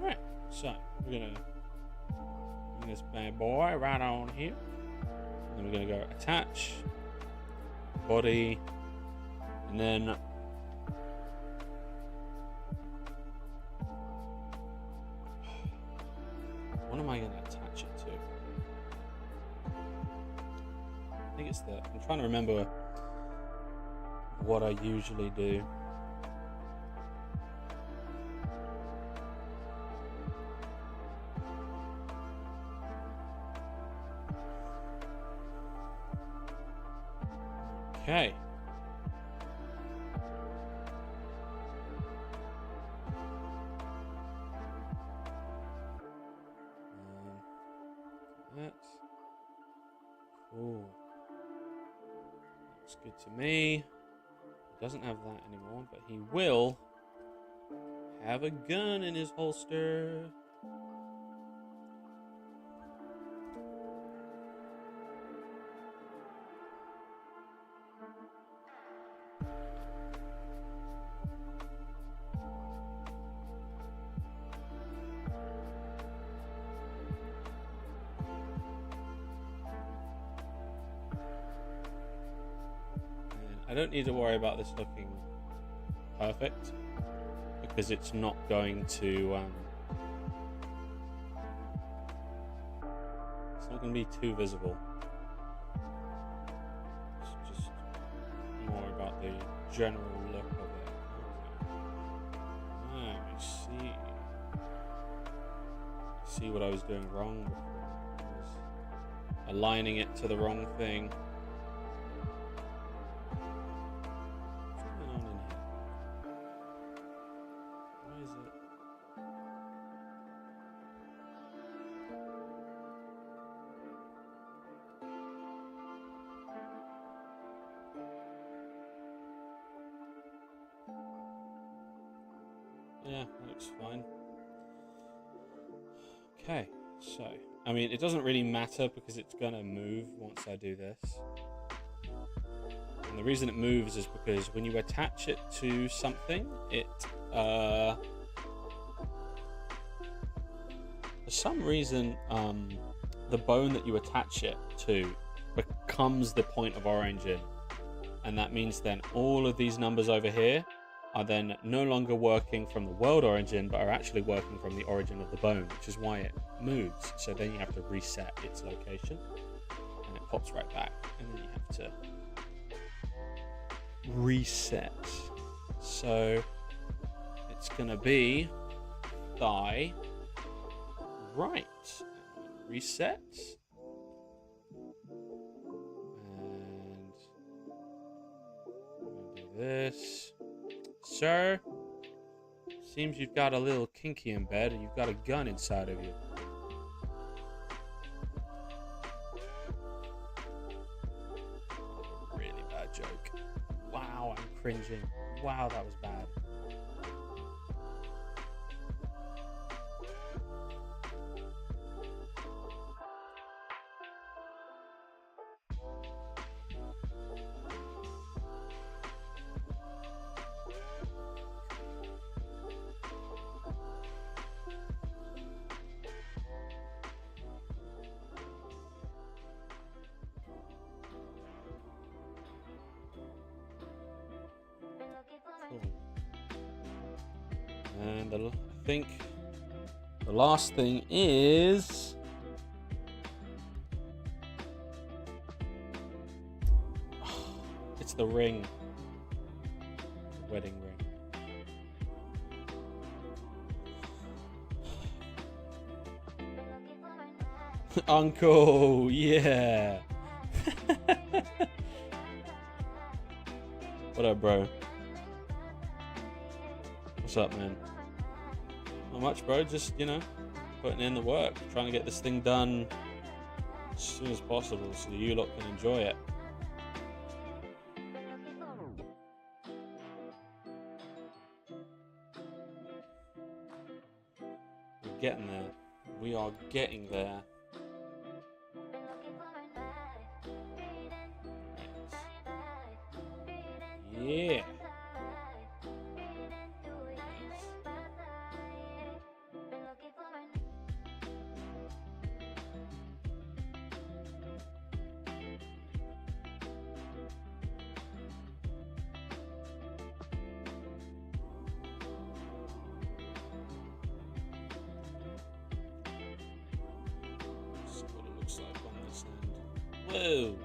Right, so we're gonna bring this bad boy right on here. And then we're gonna go attach, body, and then what am I gonna attach it to? I think it's I'm trying to remember what I usually do. Okay. That's cool. Looks good to me. He doesn't have that anymore, but he will have a gun in his holster. I don't need to worry about this looking perfect because it's not going to be too visible. It's just more about the general look of it. Okay. Let me see what I was doing wrong before. I was aligning it to the wrong thing. Yeah, that looks fine. Okay, so, I mean, it doesn't really matter because it's going to move once I do this. And the reason it moves is because when you attach it to something, it, for some reason, the bone that you attach it to becomes the point of origin. And that means then all of these numbers over here are then no longer working from the world origin, but are actually working from the origin of the bone, which is why it moves. So then you have to reset its location, and it pops right back, and then you have to reset. So it's going to be thigh right. Reset. And I'm going to do this. Sir, seems you've got a little kinky in bed and you've got a gun inside of you. Really bad joke. Wow, I'm cringing. Wow, that was bad. And I think the last thing is it's the ring, the wedding ring. Uncle, yeah. What up, bro? What's up, man? Not much, bro. Just, putting in the work, trying to get this thing done as soon as possible so you lot can enjoy it. We're getting there. We are getting there. Yeah. Whoa.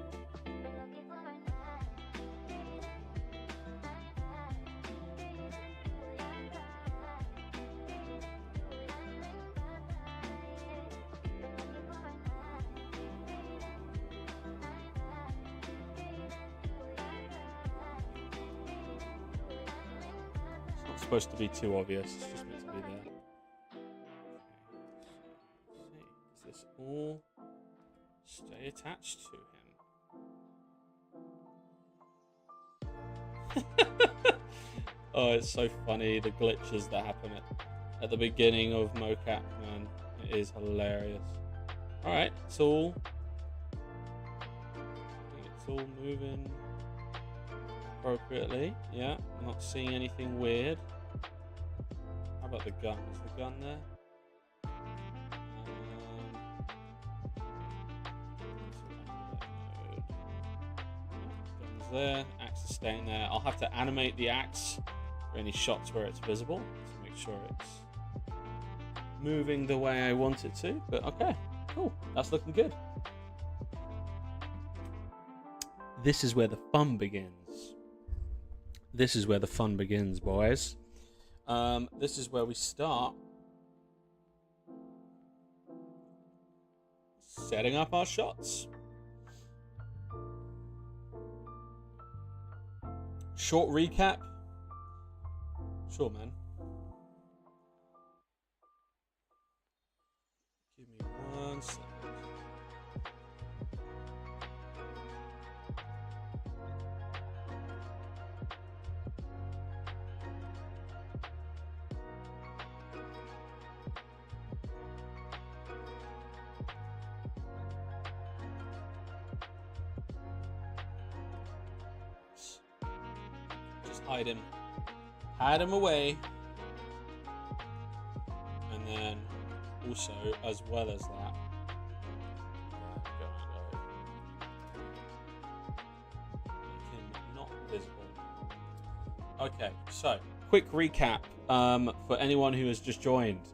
It's not supposed to be too obvious. It's just meant to be there. Let's see. Does this all stay attached to him? Oh, it's so funny, the glitches that happen at the beginning of mocap, man. It is hilarious. Alright, it's all moving appropriately. Yeah, I'm not seeing anything weird. How about the gun? Is the gun there? Gun's there. Axe is staying there. I'll have to animate the axe for any shots where it's visible to make sure it's moving the way I want it to. But okay, cool. That's looking good. This is where the fun begins. This is where the fun begins, boys. This is where we start setting up our shots. Short recap. Sure, man. Give me 1 second. Just hide him. Hide him away. And then also, as well as that, make him not visible. Okay, so quick recap for anyone who has just joined.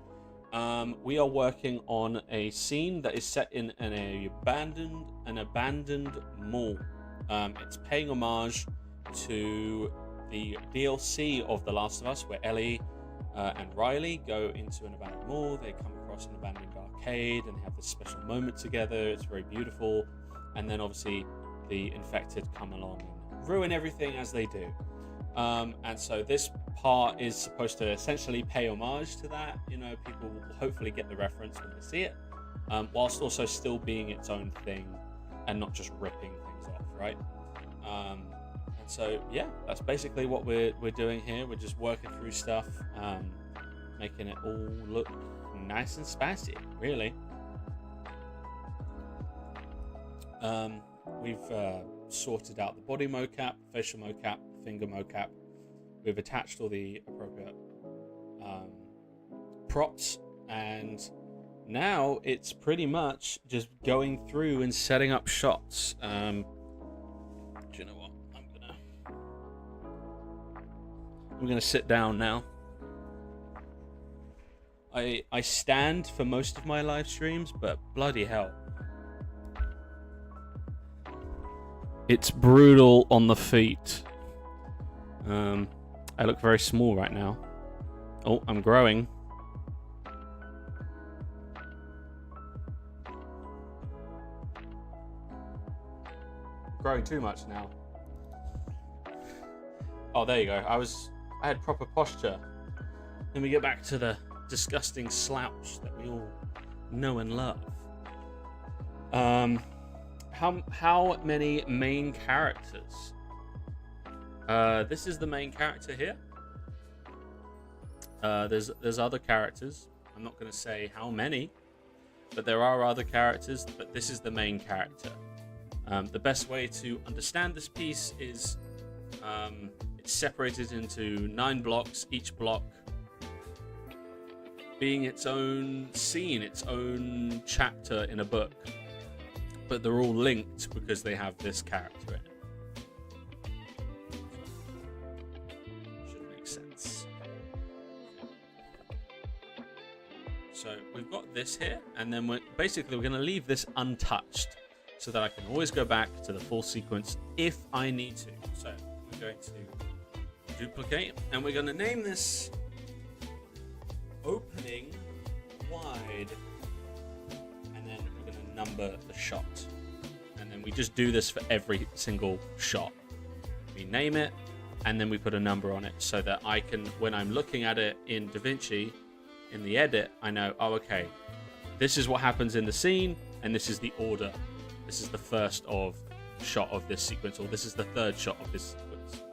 We are working on a scene that is set in an abandoned mall. It's paying homage to the DLC of The Last of Us, where Ellie and Riley go into an abandoned mall. They come across an abandoned arcade and they have this special moment together. It's very beautiful. And then obviously the infected come along and ruin everything as they do. And so this part is supposed to essentially pay homage to that. You know, people will hopefully get the reference when they see it, whilst also still being its own thing and not just ripping things off, right? And so yeah, that's basically what we're doing here. We're just working through stuff, making it all look nice and spicy, really. We've sorted out the body mocap, facial mocap, finger mocap. We've attached all the appropriate props, and now it's pretty much just going through and setting up shots. Do you know what? I'm gonna sit down now. I stand for most of my live streams, but bloody hell, it's brutal on the feet. I look very small right now. Oh, I'm growing. Growing too much now. Oh, there you go. I had proper posture. Then we get back to the disgusting slouch that we all know and love. How many main characters? This is the main character here. There's other characters. I'm not going to say how many, but there are other characters, but this is the main character. The best way to understand this piece is it's separated into 9 blocks, each block being its own scene, its own chapter in a book, but they're all linked because they have this character in it. Should make sense. So we've got this here, and then we're going to leave this untouched. so that I can always go back to the full sequence if I need to. So we're going to duplicate, and we're going to name this opening wide, and then we're going to number the shot. And then we just do this for every single shot. We name it, and then we put a number on it so that I can, when I'm looking at it in DaVinci, in the edit, I know, oh, okay, this is what happens in the scene, and this is the order. This is the first shot of this sequence, or this is the third shot of this sequence.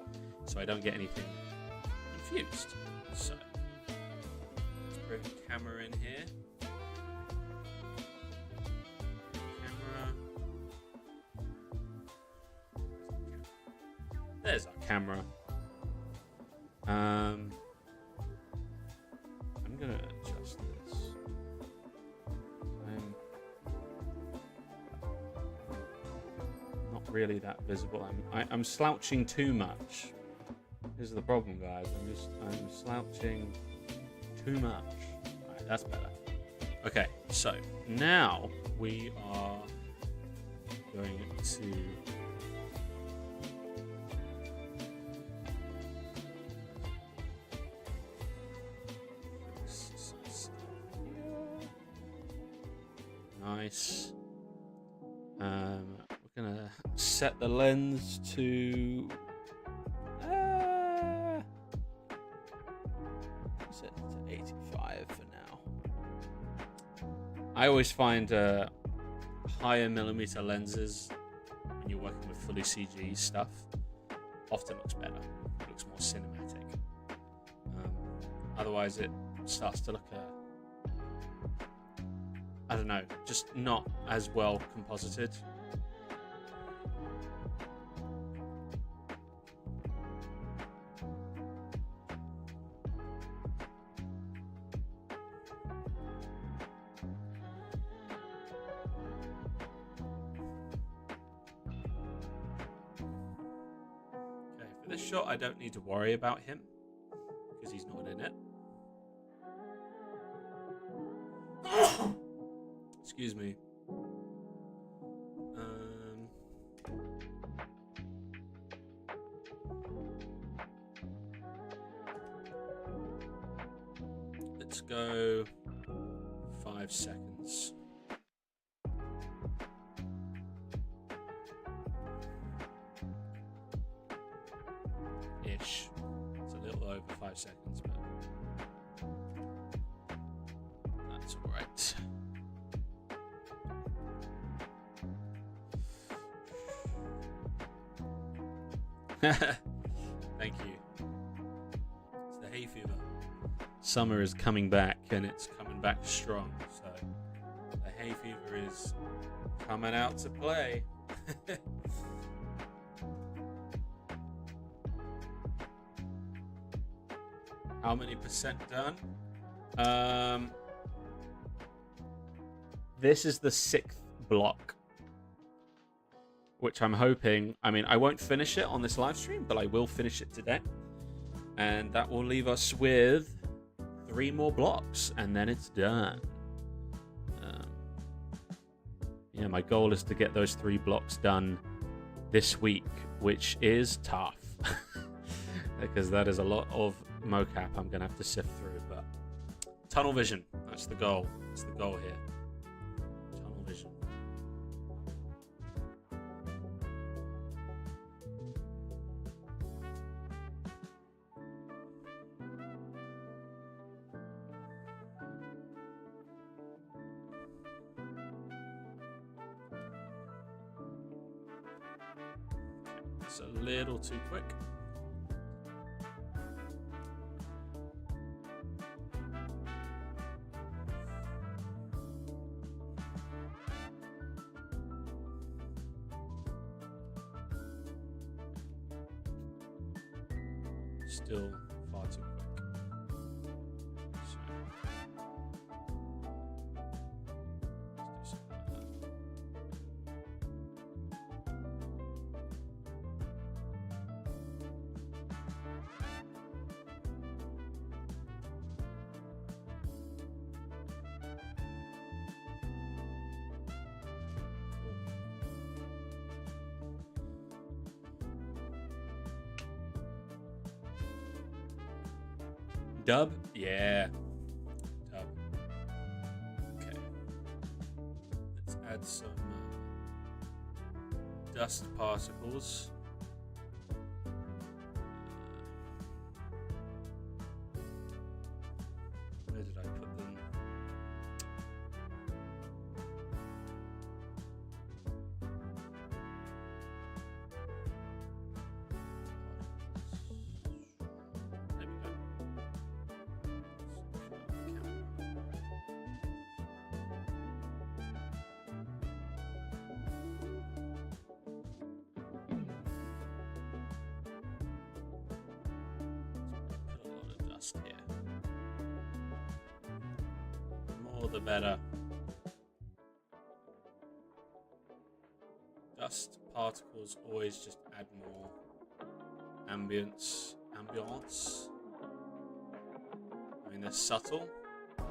So I don't get anything confused. So let's bring the camera in here. There's our camera. I'm gonna adjust this. I'm not really that visible. I'm slouching too much. This is the problem, guys. I'm slouching too much. Alright, that's better. Okay, so now we are going to nice. We're gonna set the lens to set it to 85 for now. I always find higher millimeter lenses when you're working with fully CG stuff often looks better. It looks more cinematic. Otherwise, it starts to look I don't know, just not as well composited. Okay, for this shot, I don't need to worry about him because he's not in it. Excuse me. Let's go 5 seconds. Ish. It's a little over 5 seconds, but that's all right. Thank you. It's the hay fever. Summer is coming back, and it's coming back strong. So the hay fever is coming out to play. How many percent done? This is the 6th block, which I'm hoping, I won't finish it on this live stream, but I will finish it today. And that will leave us with 3 more blocks, and then it's done. Yeah, my goal is to get those 3 blocks done this week, which is tough. Because that is a lot of mocap I'm going to have to sift through. But tunnel vision, that's the goal. That's the goal here. Tunnel vision. It's a little too quick. Still far too quick. So, let's do something like that. Cool. Dub? Yeah. Dub. Okay. Let's add some dust particles. Where did I put them? There we go. Put a lot of dust here. More the better. Dust particles always just add more ambience. I mean, they're subtle,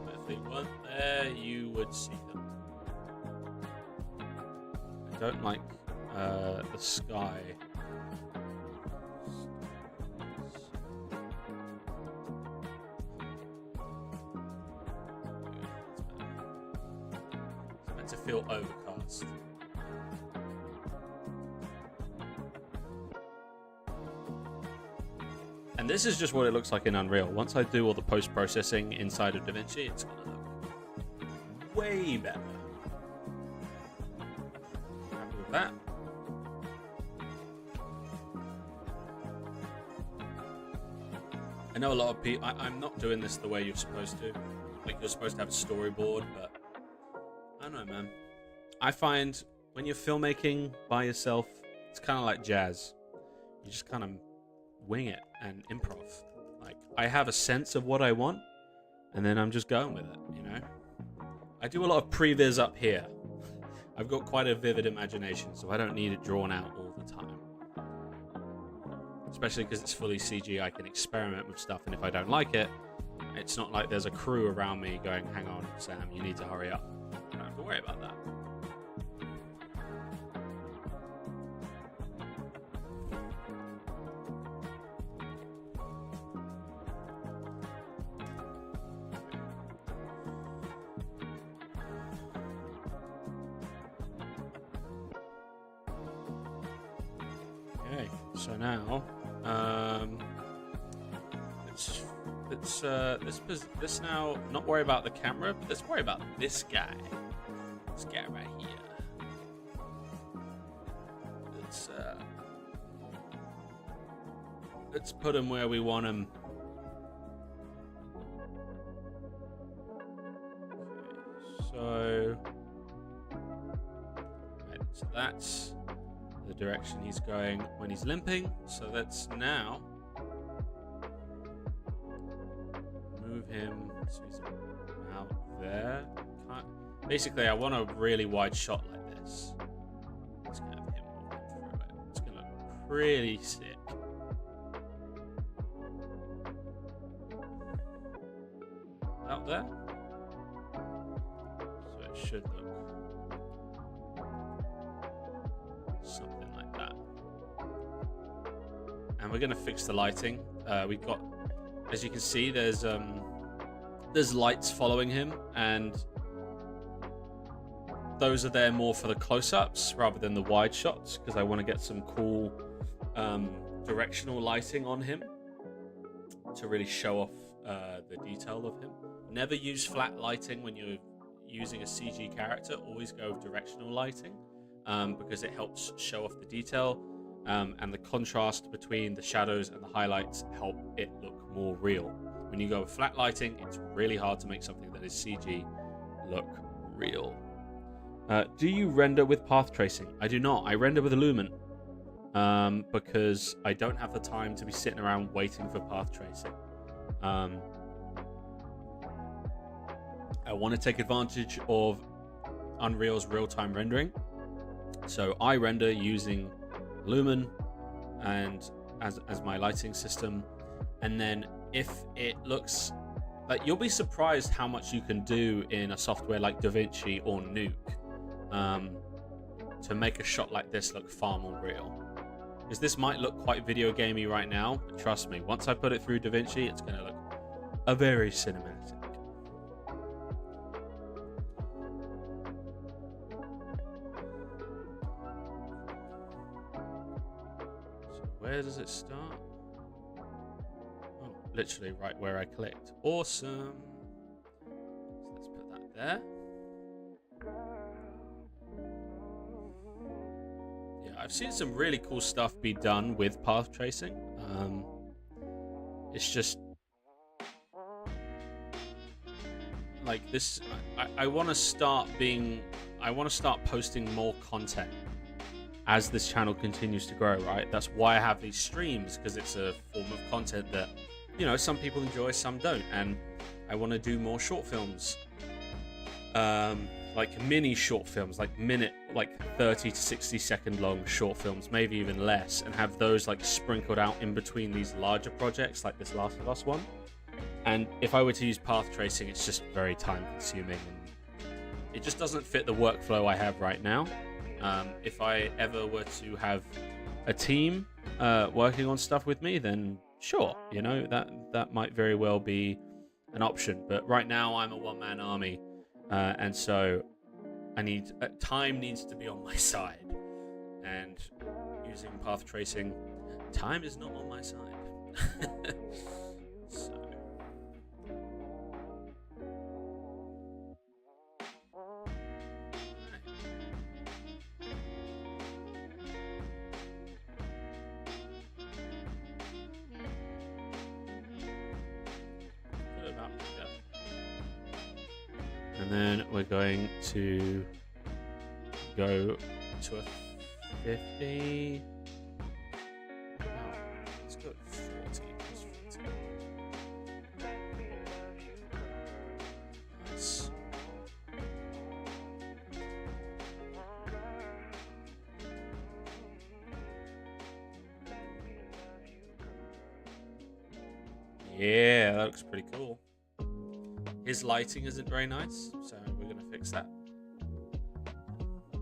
but if they weren't there, you would see them. I don't like the sky. It's meant to feel overcast. And this is just what it looks like in Unreal. Once I do all the post-processing inside of DaVinci, it's going to look way better. Happy with that. I know a lot of people... I'm not doing this the way you're supposed to. Like, you're supposed to have a storyboard, but... I don't know, man. I find when you're filmmaking by yourself, it's kind of like jazz. You just kind of wing it and improv. Like, I have a sense of what I want, and then I'm just going with it, you know? I do a lot of previs up here. I've got quite a vivid imagination, so I don't need it drawn out all the time. Especially because it's fully CG, I can experiment with stuff, and if I don't like it, it's not like there's a crew around me going, hang on, Sam, you need to hurry up. I don't have to worry about that. Okay, so now let's now not worry about the camera, but let's worry about this guy. This guy right here. Let's put him where we want him. Okay, so that's the direction he's going when he's limping. So let's now move him so he's out there. Basically, I want a really wide shot like this. Let's have him walking through it. It's going to look pretty sick. Out there. So it should look something like that. And we're going to fix the lighting. We've got, as you can see, there's lights following him, and those are there more for the close-ups rather than the wide shots, because I want to get some cool directional lighting on him to really show off the detail of him. Never use flat lighting when you're using a CG character. Always go with directional lighting, because it helps show off the detail, and the contrast between the shadows and the highlights help it look more real. When you go with flat lighting, it's really hard to make something that is CG look real. Do you render with path tracing? I do not. I render with Lumen, because I don't have the time to be sitting around waiting for path tracing. I want to take advantage of Unreal's real-time rendering, so I render using Lumen and as my lighting system, and then if it looks like, you'll be surprised how much you can do in a software like DaVinci or Nuke to make a shot like this look far more real. Because this might look quite video gamey right now, but trust me, once I put it through DaVinci, it's going to look a very cinematic. So where does it start? Oh, literally right where I clicked. Awesome. So let's put that there. Yeah, I've seen some really cool stuff be done with path tracing. It's just like this. I want to start posting more content as this channel continues to grow, right? That's why I have these streams, because it's a form of content that, you know, some people enjoy, some don't. And I want to do more short films, like mini short films, like 30 to 60 second long short films, maybe even less, and have those like sprinkled out in between these larger projects like this Last of Us one. And if I were to use path tracing, it's just very time consuming, and it just doesn't fit the workflow I have right now. If I ever were to have a team working on stuff with me, then sure, you know, that might very well be an option. But right now I'm a one-man army, and so time needs to be on my side, and using path tracing, time is not on my side. So and then we're going to go to a 50. Wow, let's go at 40. Nice. Yeah, that looks pretty cool. His lighting isn't very nice, so we're going to fix that. So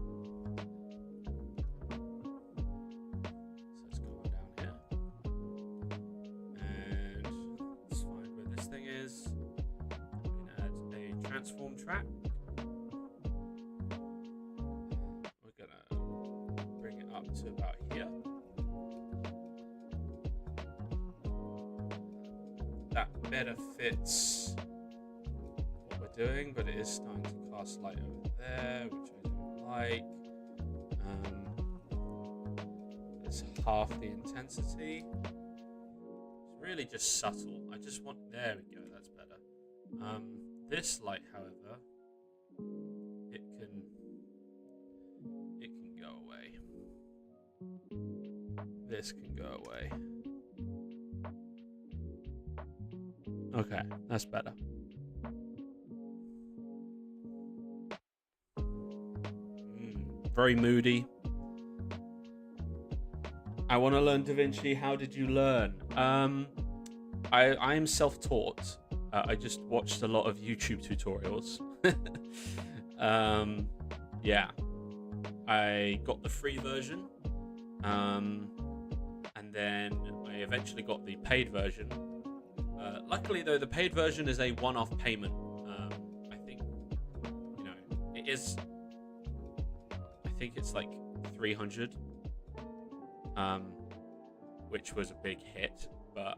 let's go on down here. And let's find where this thing is. We can add a transform track. We're going to bring it up to about here. That better fits doing, but it is starting to cast light over there, which I don't like. It's half the intensity. It's really just subtle. I just want, there we go, that's better. This light, however, it can go away. This can go away. Okay, that's better. Very moody. I want to learn DaVinci. How did you learn? I am self-taught. I just watched a lot of YouTube tutorials. Yeah, I got the free version, and then I eventually got the paid version. Luckily, though, the paid version is a one-off payment. I think, you know, it is. I think it's like 300, which was a big hit, but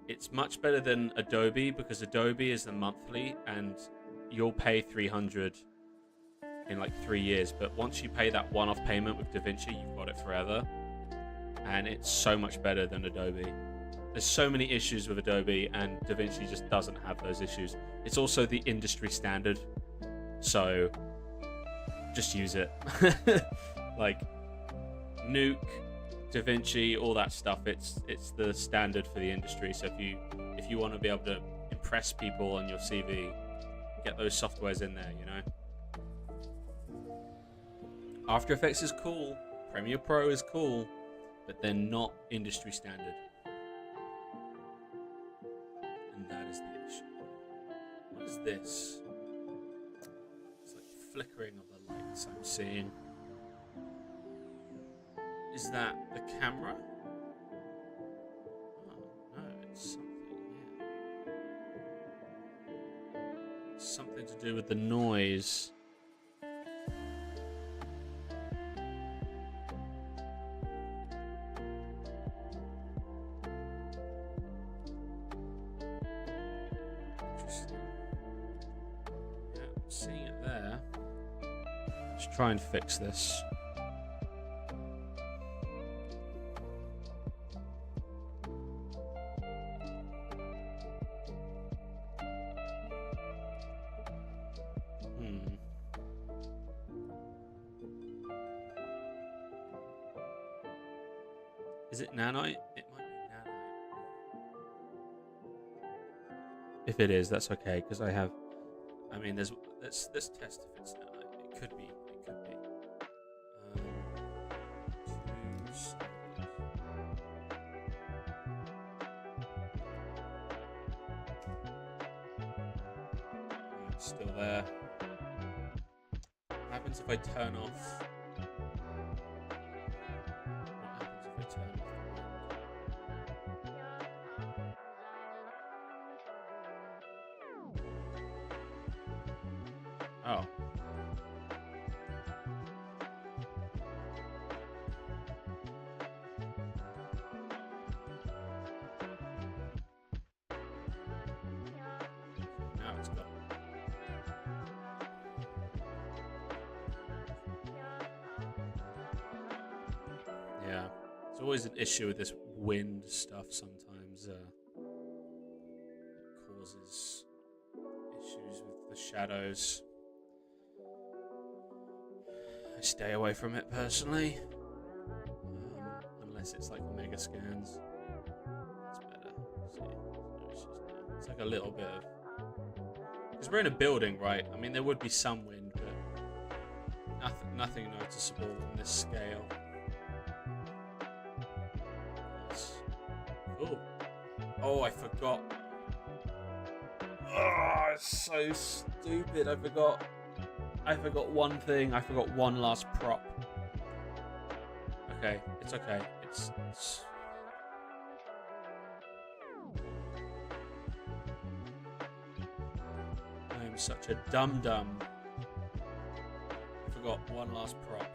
it's much better than Adobe, because Adobe is the monthly and you'll pay 300 in like 3 years, but once you pay that one-off payment with DaVinci, you've got it forever, and it's so much better than Adobe. There's so many issues with Adobe, and DaVinci just doesn't have those issues. It's also the industry standard, so just use it. Like Nuke, DaVinci, all that stuff, it's the standard for the industry. So if you want to be able to impress people on your CV, get those softwares in there, you know. After Effects is cool, Premiere Pro is cool, but they're not industry standard. And that is the issue. What is this? It's like flickering of the lights I'm seeing. Is that the camera? Oh, no, it's something here. Something to do with the noise. Interesting. Yeah, I'm seeing it there. Let's try and fix this. Is it nanite? It might be nanite. If it is, that's okay, because I have... I mean, let's test if it's nanite. It could be. It could be. It's still there. What happens if I turn off... Oh. Now it's gone. Yeah. It's always an issue with this wind stuff sometimes. It causes issues with the shadows. I stay away from it personally, unless it's like mega scans. It's better. See, it's like a little bit of, because we're in a building, right? I mean, there would be some wind, but nothing noticeable on this scale. Oh, oh, I forgot. Oh, it's so stupid. I forgot one thing. I forgot one last prop. Okay, it's okay. It's... I am such a dum-dum. I forgot one last prop.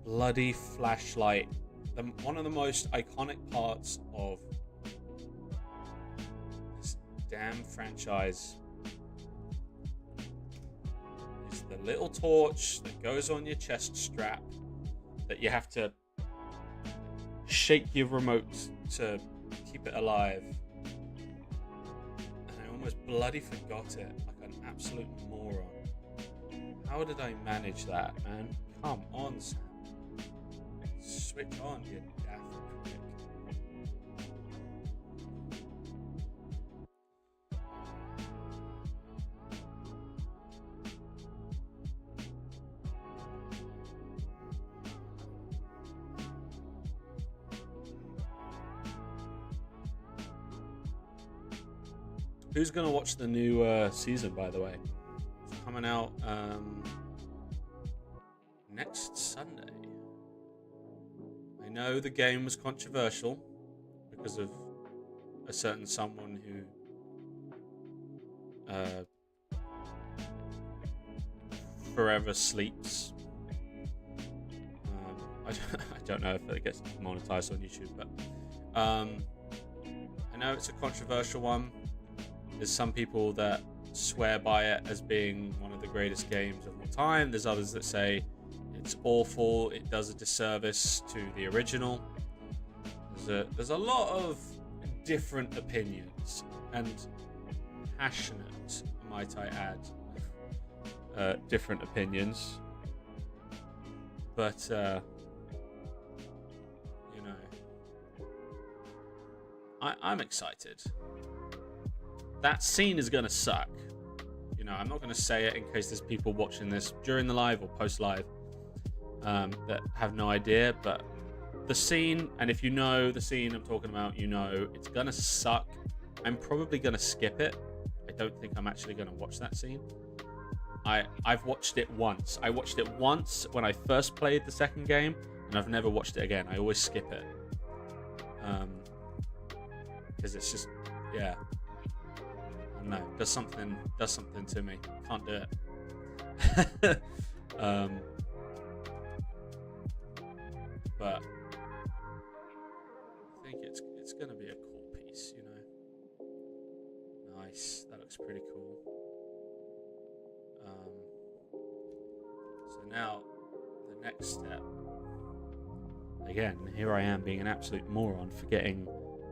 Bloody flashlight. One of the most iconic parts of this damn franchise is the little torch that goes on your chest strap that you have to shake your remote to keep it alive. And I almost bloody forgot it, like an absolute moron. How did I manage that, man? Come on, Sam. Switch on, you daft prick. Who's gonna watch the new season, by the way? It's coming out next Sunday. I know the game was controversial because of a certain someone who forever sleeps. I don't know if it gets monetized on YouTube, but I know it's a controversial one. There's some people that swear by it as being one of the greatest games of all time. There's others that say it's awful, it does a disservice to the original. There's a lot of different opinions, and passionate, might I add, different opinions. But, you know, I'm excited. That scene is going to suck. You know, I'm not going to say it in case there's people watching this during the live or post-live that have no idea, but the scene, and if you know the scene I'm talking about, you know it's gonna suck I'm probably going to skip it. I don't think I'm actually going to watch that scene. I've watched it once. I watched it once when I first played the second game, and I've never watched it again. I always skip it. Because it's just, yeah. I don't know. Does something to me. Can't do it. But I think it's going to be a cool piece, you know. Nice. That looks pretty cool. So now the next step. Again, here I am being an absolute moron, forgetting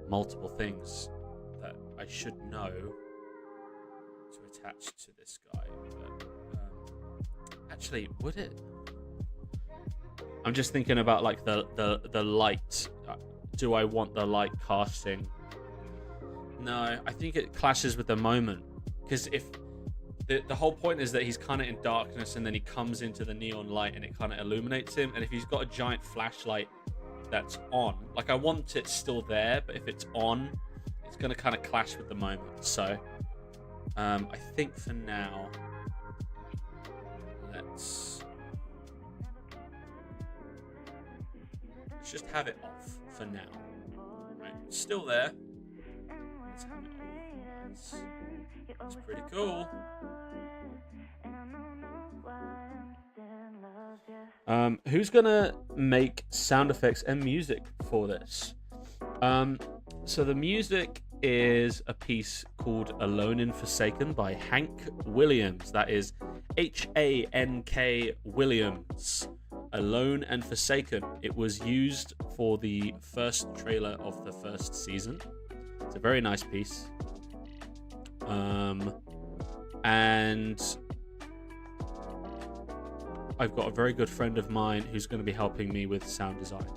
multiple things that I should know to attach to this guy. But actually, would it? I'm just thinking about like the light. Do I want the light casting? No, I think it clashes with the moment, because if the whole point is that he's kind of in darkness and then he comes into the neon light and it kind of illuminates him, and if he's got a giant flashlight that's on, like I want it still there, but if it's on, it's going to kind of clash with the moment. So I think for now, let's just have it off for now. Right, it's still there. Let's have it off. It's pretty cool. Who's gonna make sound effects and music for this? So the music is a piece called Alone and Forsaken by Hank Williams. That is Hank Williams. Alone and Forsaken. It was used for the first trailer of the first season. It's a very nice piece. And I've got a very good friend of mine who's going to be helping me with sound design.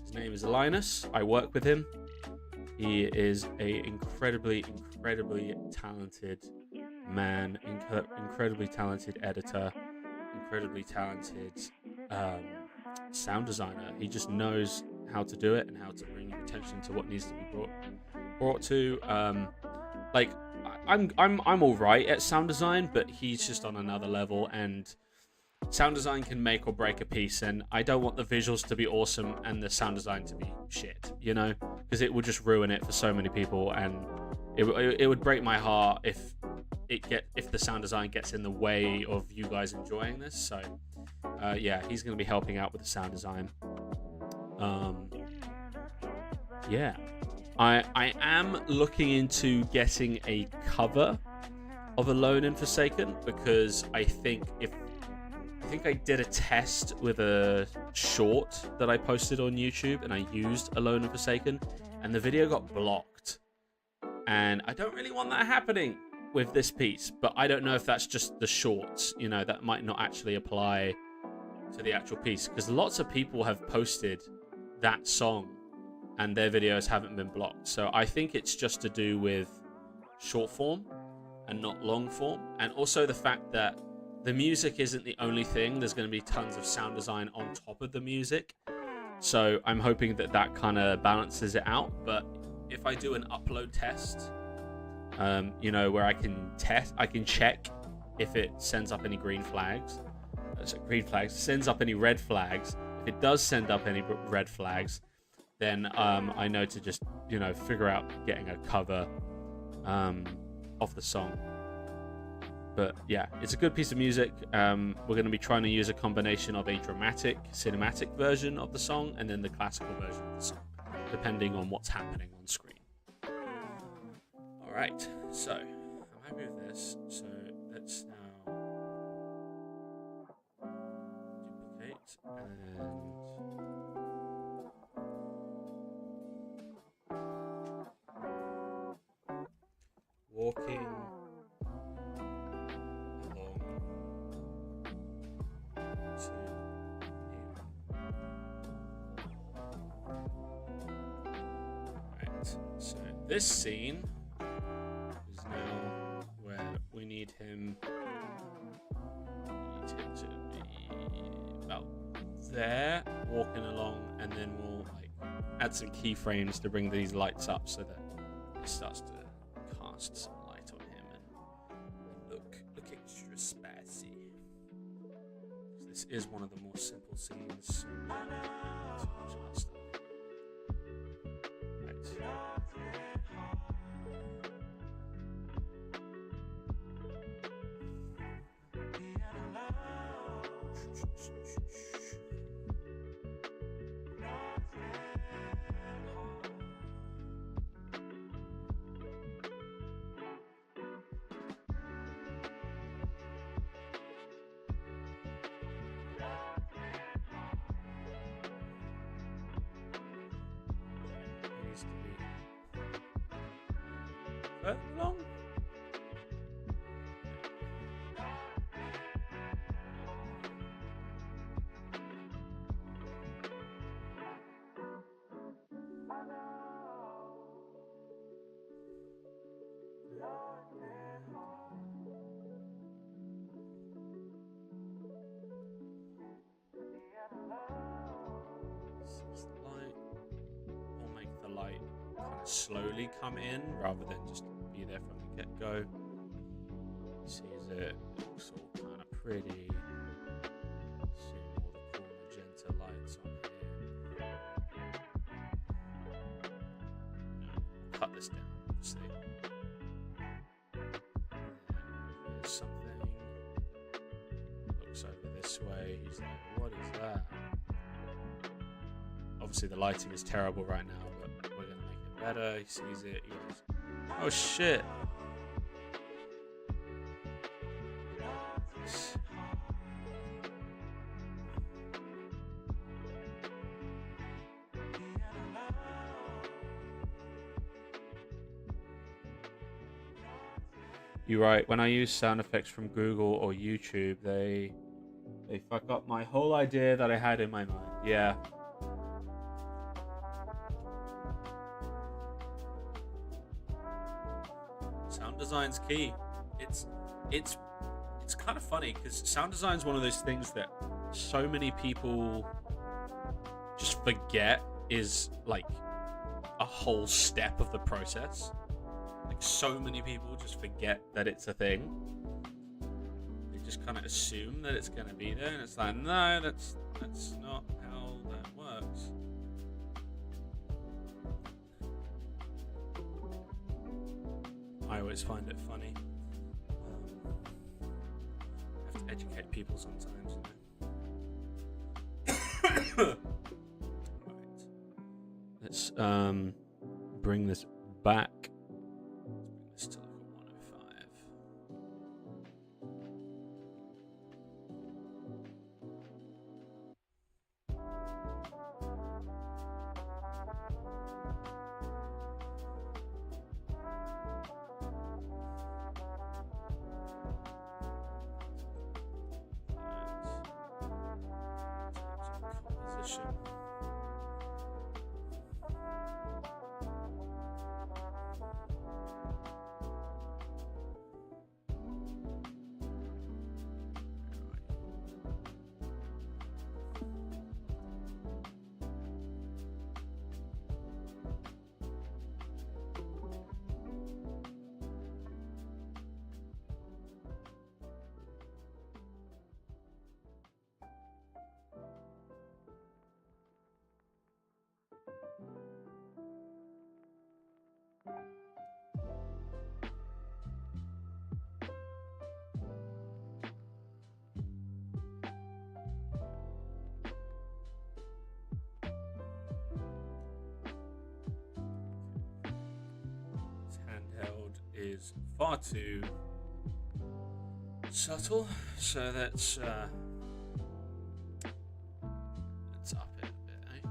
His name is Linus. I work with him. He is a incredibly talented man, incredibly talented editor, incredibly talented sound designer. He just knows how to do it and how to bring attention to what needs to be brought to. Like I'm all right at sound design, but he's just on another level, and sound design can make or break a piece, and I don't want the visuals to be awesome and the sound design to be shit, you know, because it would just ruin it for so many people, and it would break my heart if the sound design gets in the way of you guys enjoying this. So yeah, he's going to be helping out with the sound design. Yeah, I am looking into getting a cover of Alone and Forsaken, because I think I did a test with a short that I posted on YouTube, and I used Alone and Forsaken, and the video got blocked. And I don't really want that happening with this piece, but I don't know if that's just the shorts, you know, that might not actually apply to the actual piece, because lots of people have posted that song and their videos haven't been blocked. So I think it's just to do with short form and not long form, and also the fact that the music isn't the only thing. There's going to be tons of sound design on top of the music. So I'm hoping that kind of balances it out. But if I do an upload test, you know, where I can check if it sends up any green flags. Sends up any red flags. If it does send up any red flags, then I know to just, you know, figure out getting a cover of the song. But yeah, it's a good piece of music. We're going to be trying to use a combination of a dramatic, cinematic version of the song and then the classical version of the song, depending on what's happening on screen. All right, so I'm happy with this. So let's now duplicate and walking So this scene is now where we need him to be about there, walking along, and then we'll like add some keyframes to bring these lights up so that it starts to cast some light on him and look extra spicy. This is one of the more simple scenes. So long. We'll make the light kind of slowly come in rather than just be there from the get-go. Sees it looks all kind of pretty. See all the cool magenta lights on here. I'll cut this down, obviously. There's something. Looks over this way. He's like, what is that? Obviously the lighting is terrible right now, but we're gonna make it better. He sees it. He goes, oh shit! You're right. When I use sound effects from Google or YouTube, they fuck up my whole idea that I had in my mind. Yeah. Sound design's key. It's kind of funny because sound design is one of those things that so many people just forget is like a whole step of the process. Like so many people just forget that it's a thing. They just kind of assume that it's going to be there, and it's like, no, that's not how that works. I always find it funny. I have to educate people sometimes, you know. Right. Let's bring this back. Let's bring this to like a 105. Composition. Is far too subtle, so let's up it a bit, eh?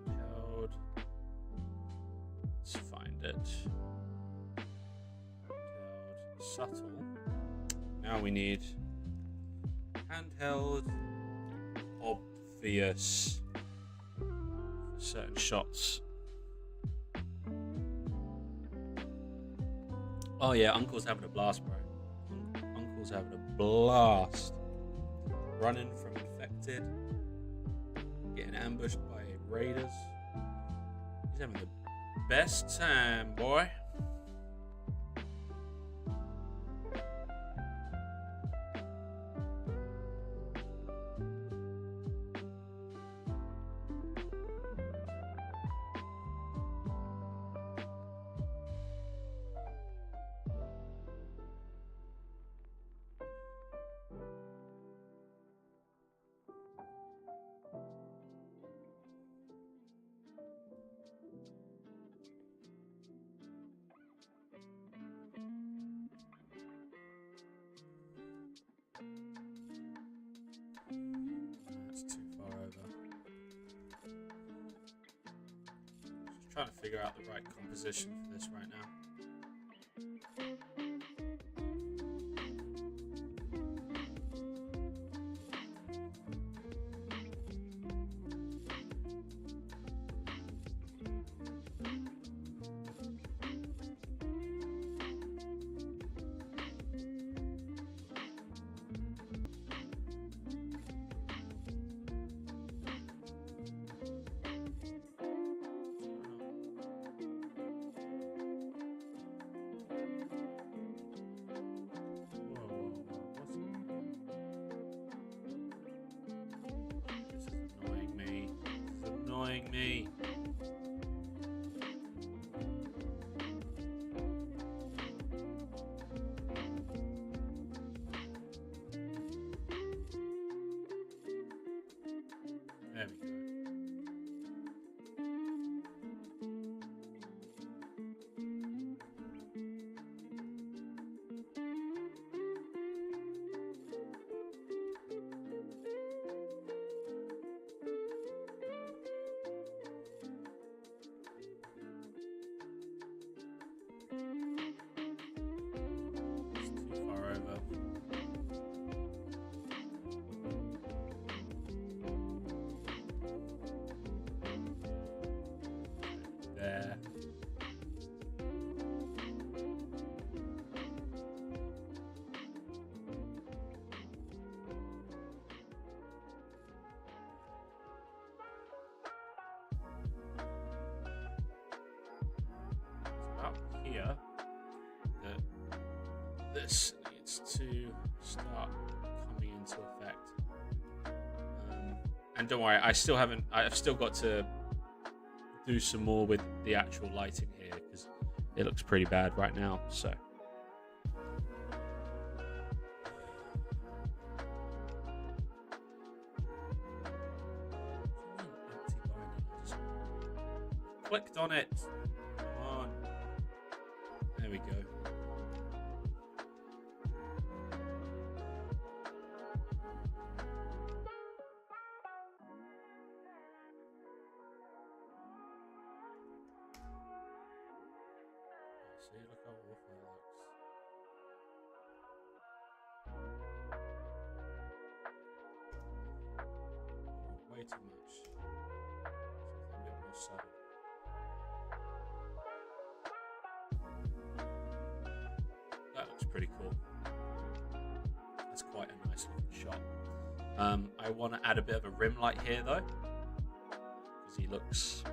Handheld. Let's find it. Handheld, subtle. Now we need handheld, obvious for certain shots. Oh yeah, Uncle's having a blast, bro. Uncle's having a blast. running from infected, getting ambushed by raiders. He's having the best time, boy. That's too far over. Just trying to figure out the right composition for this right now. Me. There we go. There. It's about here that this needs to start coming into effect. And don't worry, I've still got to do some more with the actual lighting here because it looks pretty bad right now. So clicked on it. Come on. There we go. See, look how awful it looks. Oh, way too much. Something a bit more subtle. That looks pretty cool. That's quite a nice looking shot. I want to add a bit of a rim light here though, because he looks...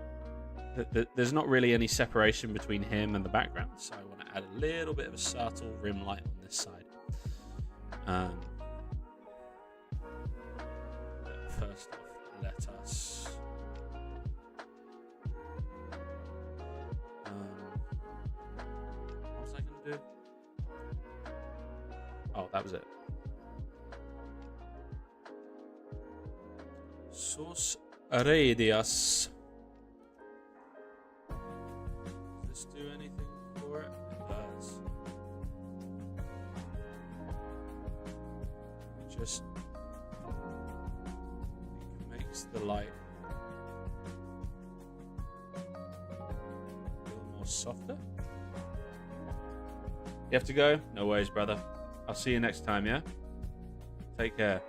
There's not really any separation between him and the background, so I want to add a little bit of a subtle rim light on this side. First off, let us what was I going to do? Oh, that was it. Sus Radius. Do anything for it? It does. It just makes the light a little more softer. You have to go? No worries, brother. I'll see you next time, yeah? Take care.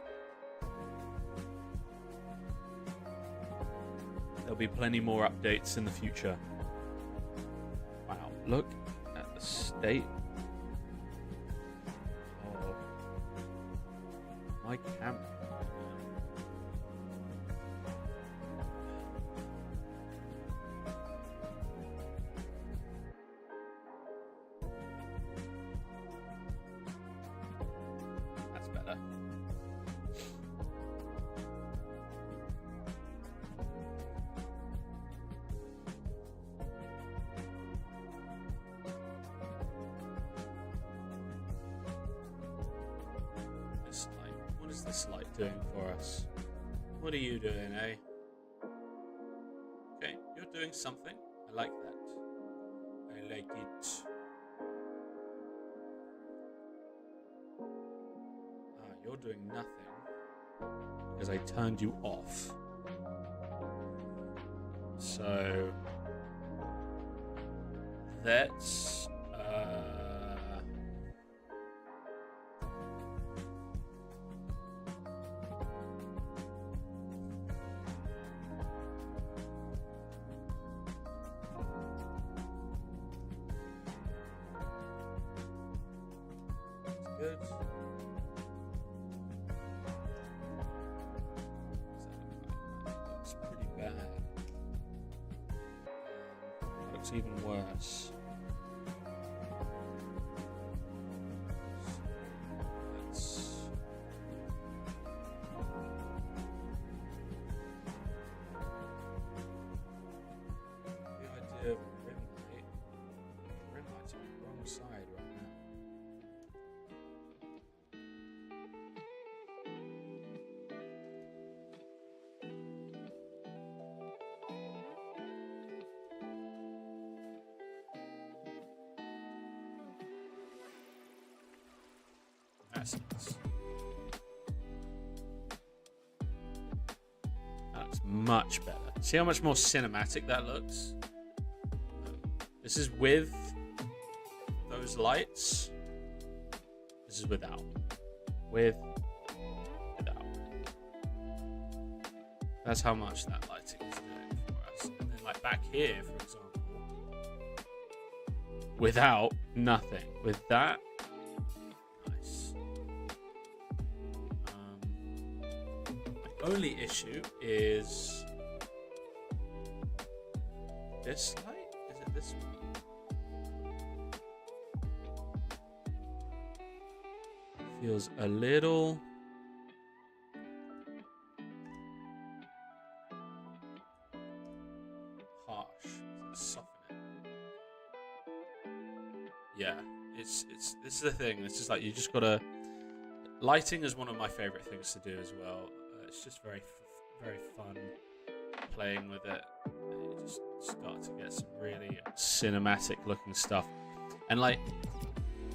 There'll be plenty more updates in the future. Look at the state of my camera. is this light doing for us? What are you doing, eh? Okay, you're doing something. I like that. I like it. Ah, you're doing nothing because I turned you off. So that's good. Looks pretty bad. That looks even worse. The idea of a rim light. Rim light's on the wrong side right now. That's nice. That's much better. See how much more cinematic that looks? This is with those lights. This is without. Without. That's how much that lighting is doing for us. And then like back here, for example, without, nothing. With that, nice. My only issue is this light. Is it this one? Feels a little harsh. Let's soften it. Yeah, it's this is the thing. It's just like you just gotta. Lighting is one of my favorite things to do as well. It's just very fun playing with it. You just start to get some really cinematic looking stuff, and like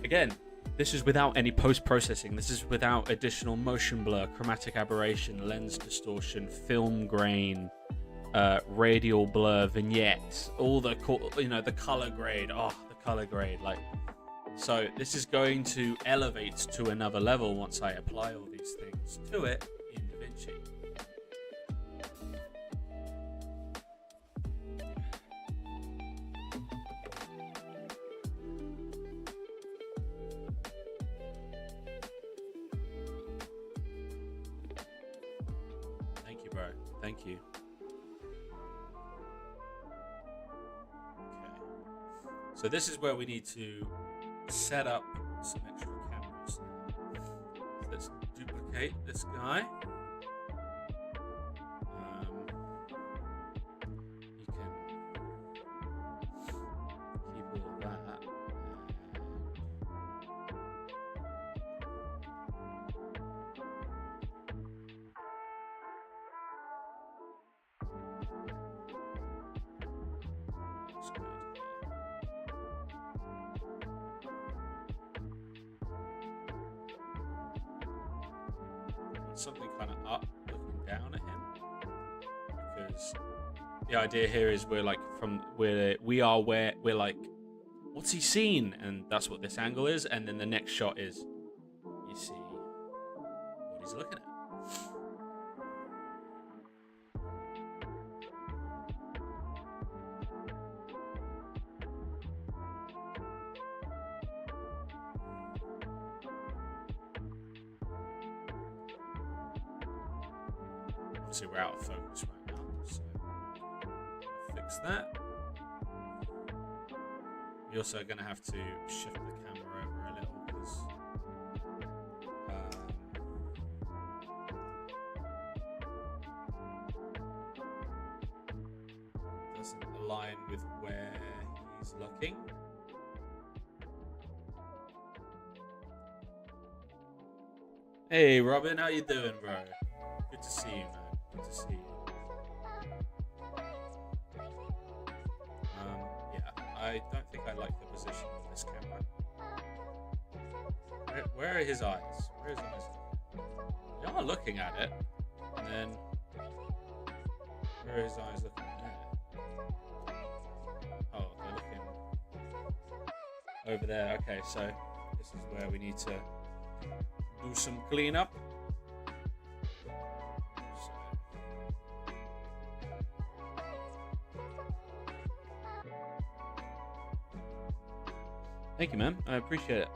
again. This is without any post-processing. This is without additional motion blur, chromatic aberration, lens distortion, film grain, radial blur, vignettes, all the the color grade. Oh, the color grade! Like, so this is going to elevate to another level once I apply all these things to it in DaVinci. Thank you. Okay. So this is where we need to set up some extra cameras. So let's duplicate this guy. You can keep all of that. Something kind of up, looking down at him, because the idea here is we're like where we're like, what's he seen? And that's what this angle is, and then the next shot is you see what he's looking at. Obviously we're out of focus right now, so fix that. We're also going to have to shift the camera over a little because it doesn't align with where he's looking. Hey Robin, how you doing, bro? Good to see you, man. Good to see you. Yeah, I don't think I like the position of this camera. Where are his eyes? Where are his eyes? You are looking at it, and then where are his eyes looking there? Oh, they're looking over there. Okay, so this is where we need to do some cleanup. Thank you, man. I appreciate it.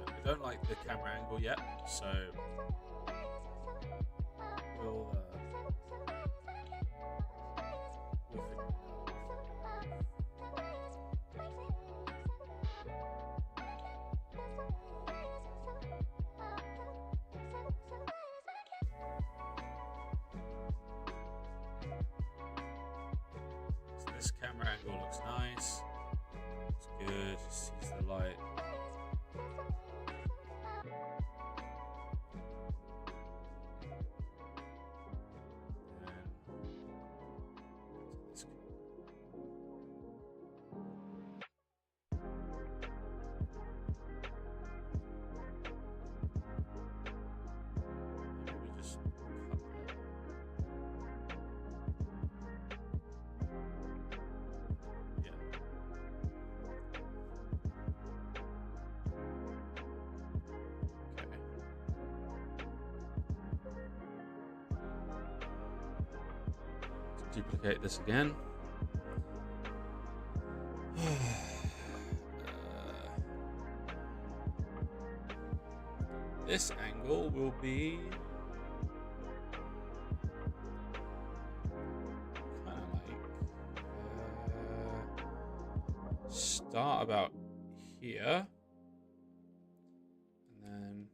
I don't like the camera angle yet, so we'll figure it out. So this camera angle looks nice. It's good. Sees the light. Duplicate this again. This angle will be kind of like start about here, and then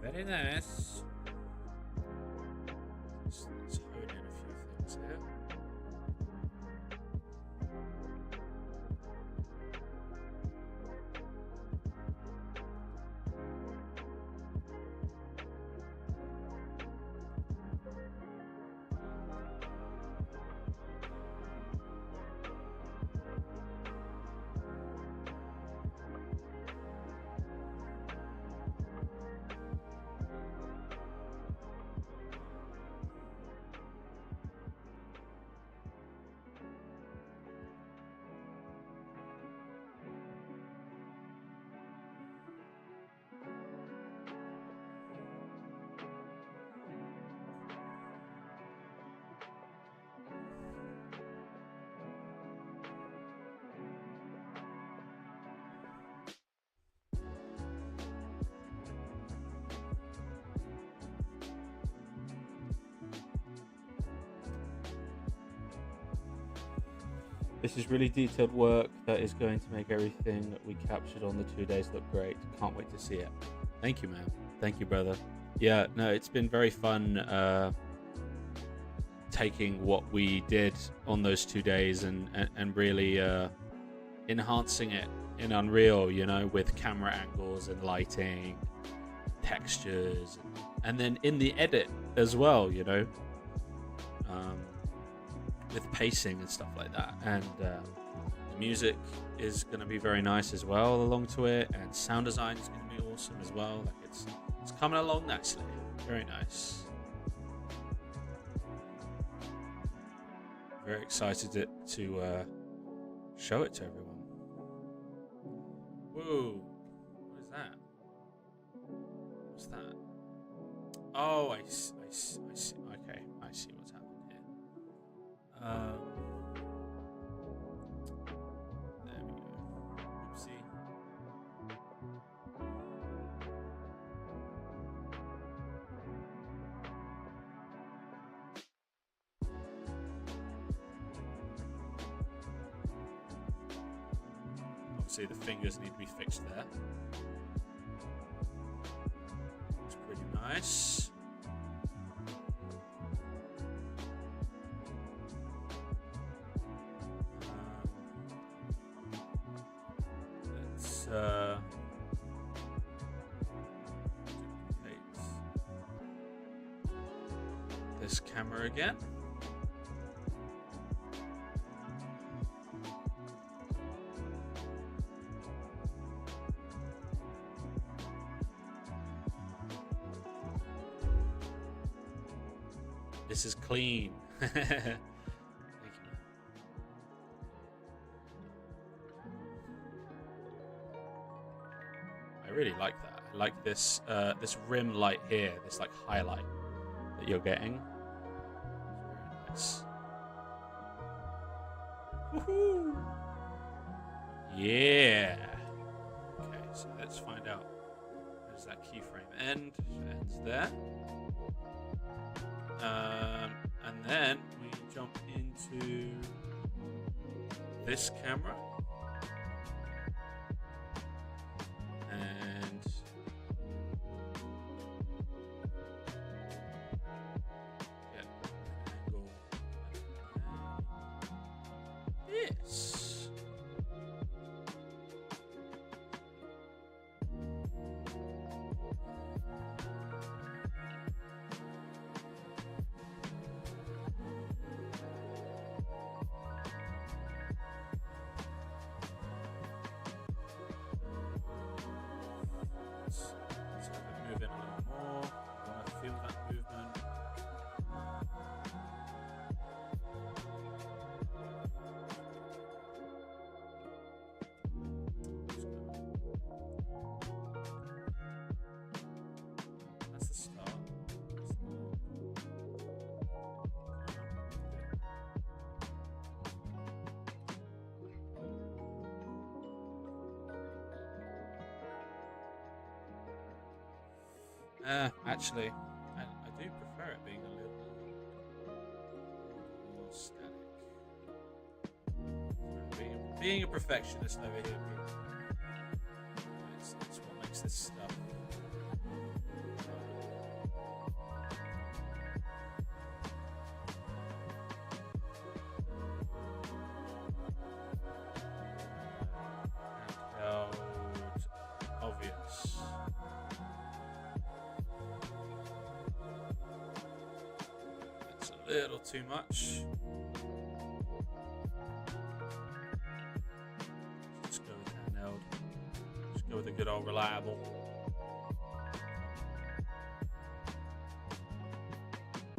very nice. Let's hone in a few things here. This is really detailed work that is going to make everything that we captured on the 2 days look great. Can't wait to see it. Thank you, man. Thank you, brother. Yeah, no, it's been very fun taking what we did on those 2 days and really enhancing it in Unreal, you know, with camera angles and lighting, textures, and then in the edit as well, you know. With pacing and stuff like that, and the music is going to be very nice as well along to it, and sound design is going to be awesome as well. Like it's coming along nicely. Very nice. Very excited to show it to everyone. Whoa, what is that? What's that? Oh, I see. Okay, I see what's happening here. There we go. Oopsie. Obviously, the fingers need to be fixed there. Looks pretty nice. Let's duplicate this camera again. This is clean. Thank you. I really like that. I like this this rim light here, this like highlight that you're getting. It's very nice. Woohoo! Yeah. Okay, so let's find out. Where does that keyframe end? It ends there. And then we jump into this camera. And get an angle. This. Let's have it move in a little more. I want to feel that movement. That's the start. Actually, I do prefer it being a little more static. Being a perfectionist over here, people. It's what makes this stuff. Handheld, obvious. Little too much. Just go with handheld. Just go with a good old reliable.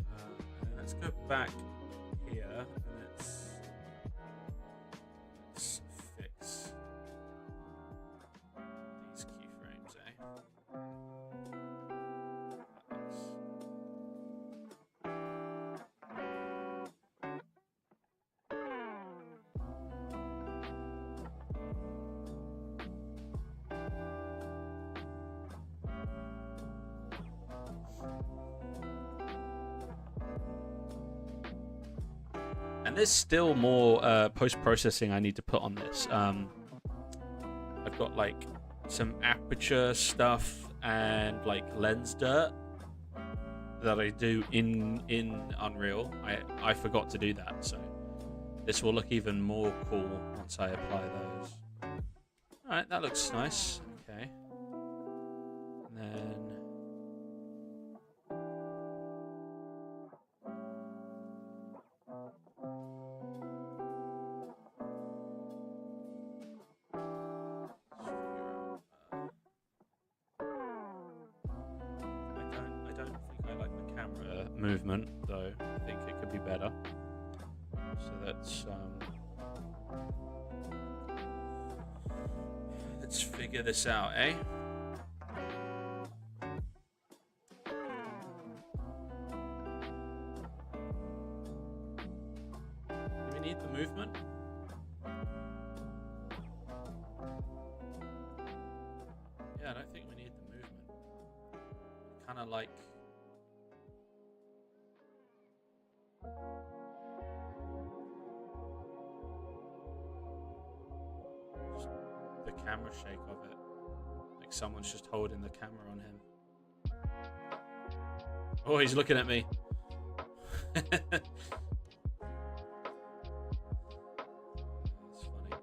And then let's go back here and let's fix these keyframes, And there's still more post-processing I need to put on this. I've got like some aperture stuff and like lens dirt that I do in Unreal. I forgot to do that, so this will look even more cool once I apply those. All right, that looks nice. Okay, and then. Movement, though I think it could be better. So let's figure this out, eh? Do we need the movement? Yeah, I don't think we need the movement. Kind of like just the camera shake of it. Like someone's just holding the camera on him. Oh, he's looking at me. That's funny.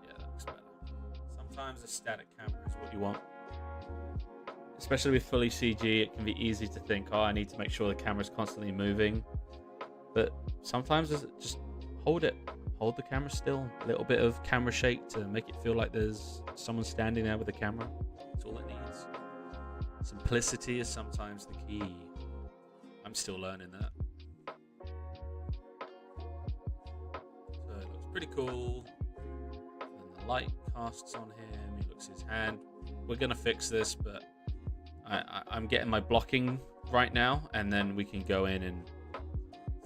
Yeah, that looks better. Sometimes a static camera is what you want. Especially with fully CG, it can be easy to think, oh, I need to make sure the camera's constantly moving. But sometimes just hold it. Hold the camera still. A little bit of camera shake to make it feel like there's someone standing there with the camera. That's all it needs. Simplicity is sometimes the key. I'm still learning that. So it looks pretty cool. And the light casts on him. He looks his hand. We're going to fix this, but I'm getting my blocking right now, and then we can go in and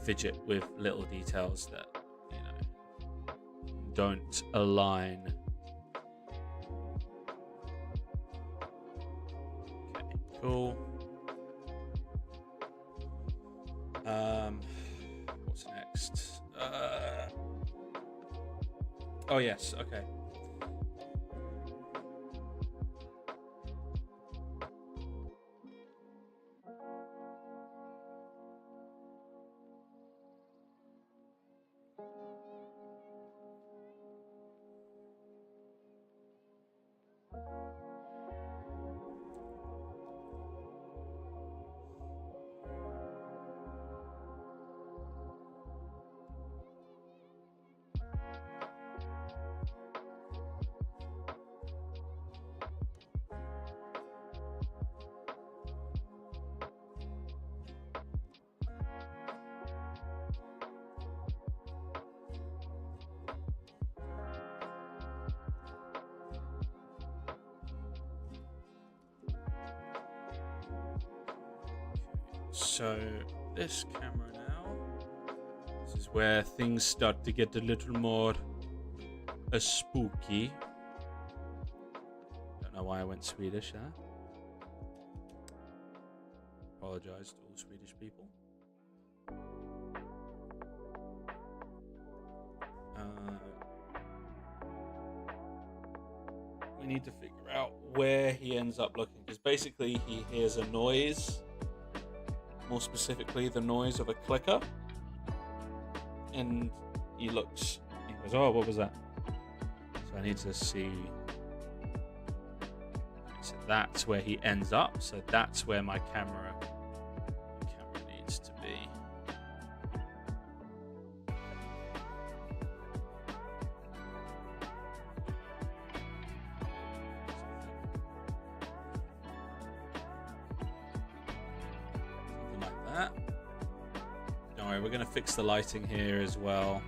fidget with little details that, you know, don't align. Okay, cool. What's next? Oh yes, okay. So this camera now, this is where things start to get a little more spooky. Don't know why I went Swedish there. Apologize to all Swedish people. We need to figure out where he ends up looking, because basically he hears a noise. More specifically, the noise of a clicker, and he goes, oh, what was that? So I need to see. So that's where he ends up. So that's where my camera needs to be. That. Don't worry, we're going to fix the lighting here as well.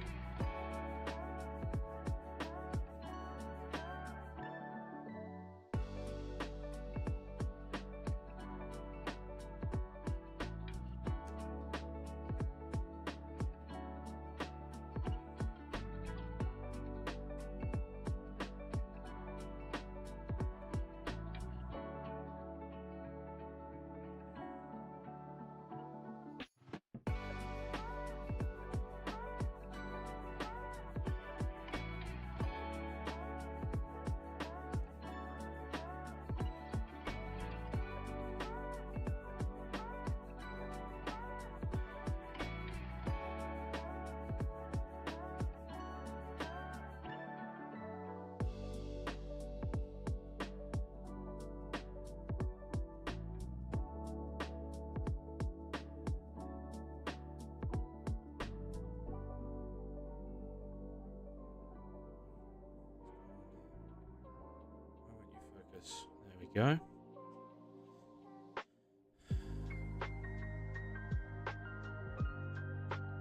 go.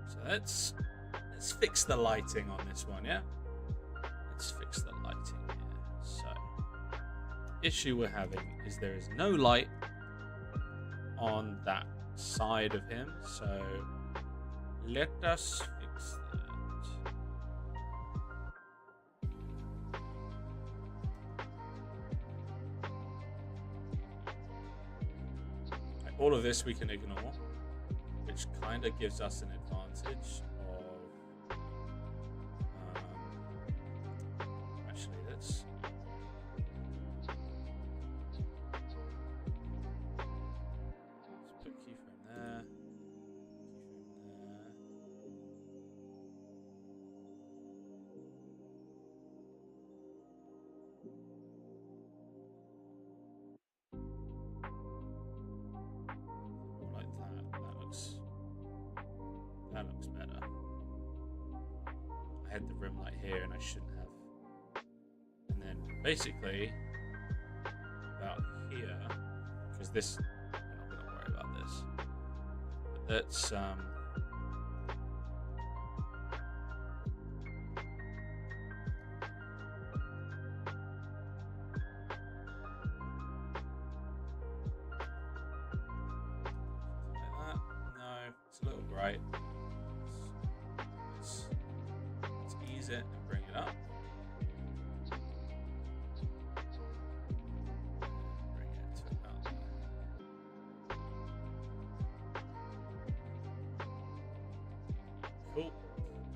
So let's fix the lighting on this one, yeah? Let's fix the lighting here. So, issue we're having is there is no light on that side of him, so let us fix that. All of this we can ignore, which kind of gives us an advantage of actually let's put keyframe there, like that. That looks better. I had the rim light here and I shouldn't have. And then basically about here, because this, we're not gonna worry about this. But that's it's a little bright. Let's ease it and bring it up. Bring it to about there. Cool.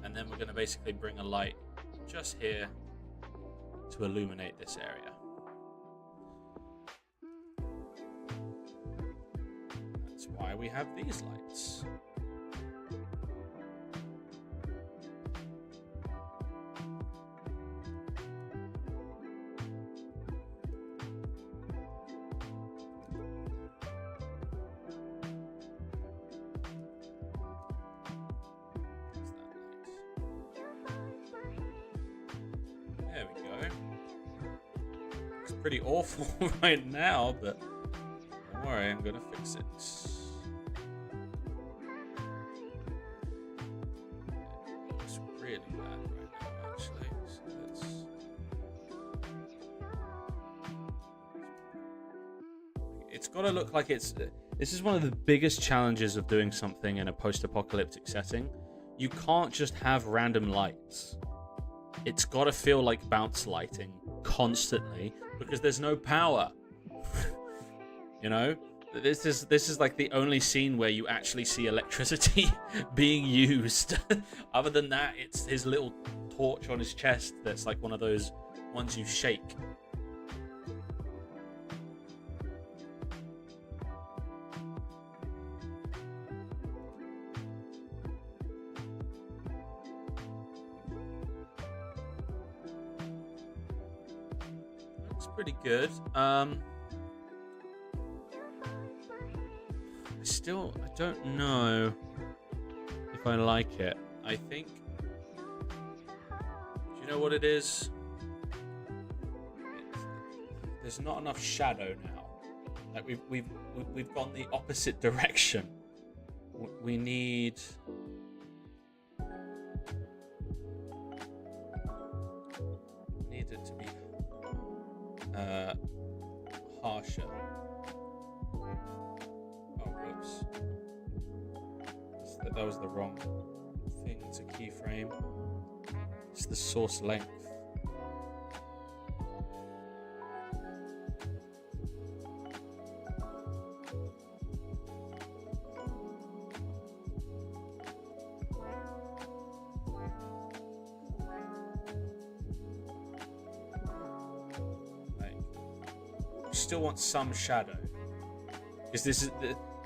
And then we're going to basically bring a light just here to illuminate this area. That's why we have these lights. There we go. It's pretty awful right now, but don't worry, I'm gonna fix it. It's really bad right now, actually. So it's got to look like it's. This is one of the biggest challenges of doing something in a post-apocalyptic setting. You can't just have random lights. It's got to feel like bounce lighting constantly because there's no power. You know, this is like the only scene where you actually see electricity being used. Other than that, it's his little torch on his chest that's like one of those ones you shake. Pretty good. I don't know if I like it. I think, do you know what it is? There's not enough shadow now. Like we've gone the opposite direction. We need it to be harsher. Oh, whoops. That was the wrong thing. It's a keyframe. It's the source length. Still want some shadow because this is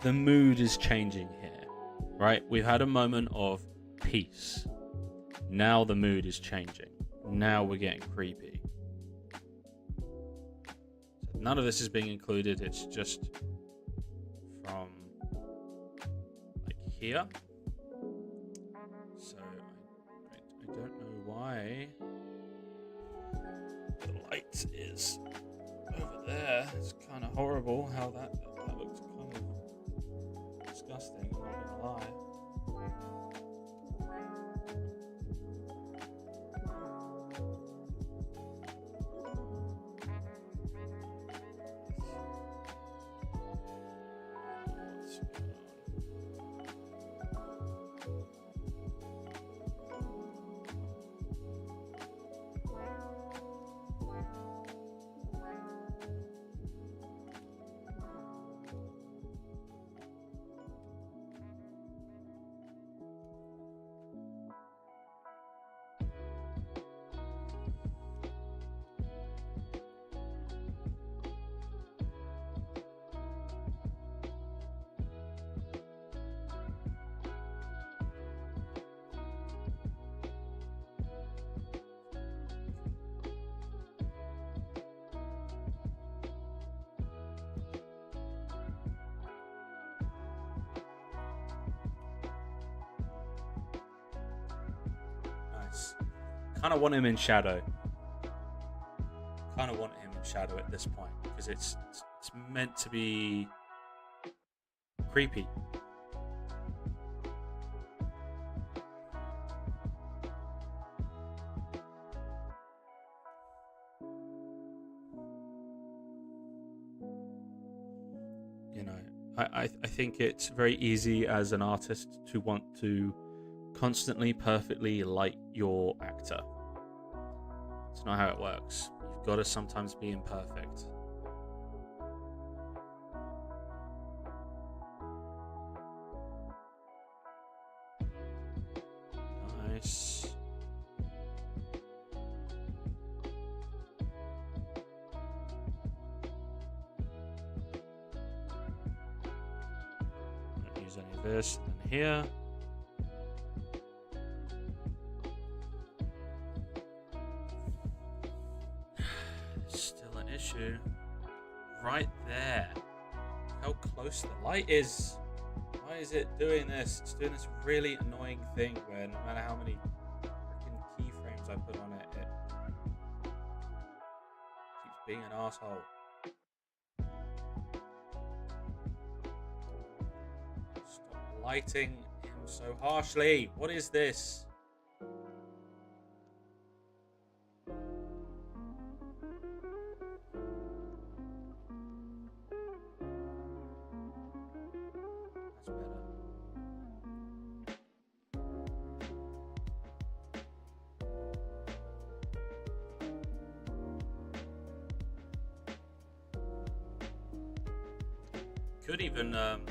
the mood is changing here, right? We've had a moment of peace. Now the mood is changing. Now we're getting creepy. So none of this is being included. It's just from like here. So I don't know why the light is over there. there. It's kind of horrible how that looks kind of disgusting, I'm not gonna lie. Kind of want him in shadow. Kind of want him in shadow at this point because it's meant to be creepy. You know, I think it's very easy as an artist to want to constantly perfectly light your actor. It's not how it works. You've got to sometimes be imperfect. Nice. Don't use any of this. And then here. Right there. How close the light is. Why is it doing this? It's doing this really annoying thing where no matter how many freaking keyframes I put on it, it keeps being an asshole. Stop lighting him so harshly. What is this? Could even have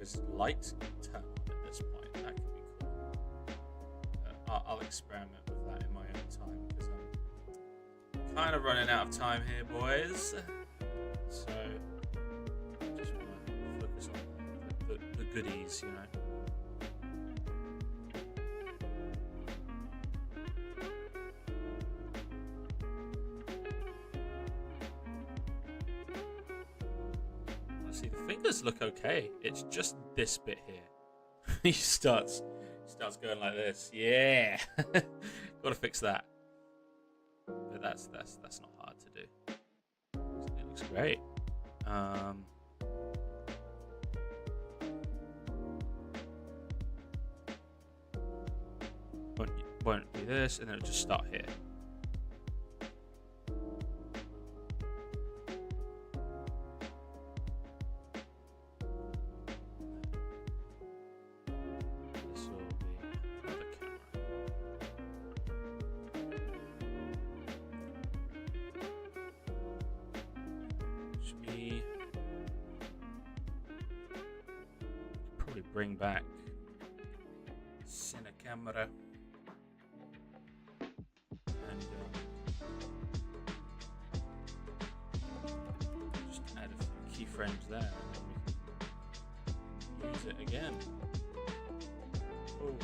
his light turn on at this point. That could be cool. I'll experiment with that in my own time because I'm kind of running out of time here, boys. So I just want to focus on the goodies, you know. See, the fingers look okay. It's just this bit here. he starts going like this. Yeah, got to fix that. But that's not hard to do. It looks great. Won't do this, and then it'll just start here. Bring back cine camera and just add a few keyframes there and then we can use it again. Oh.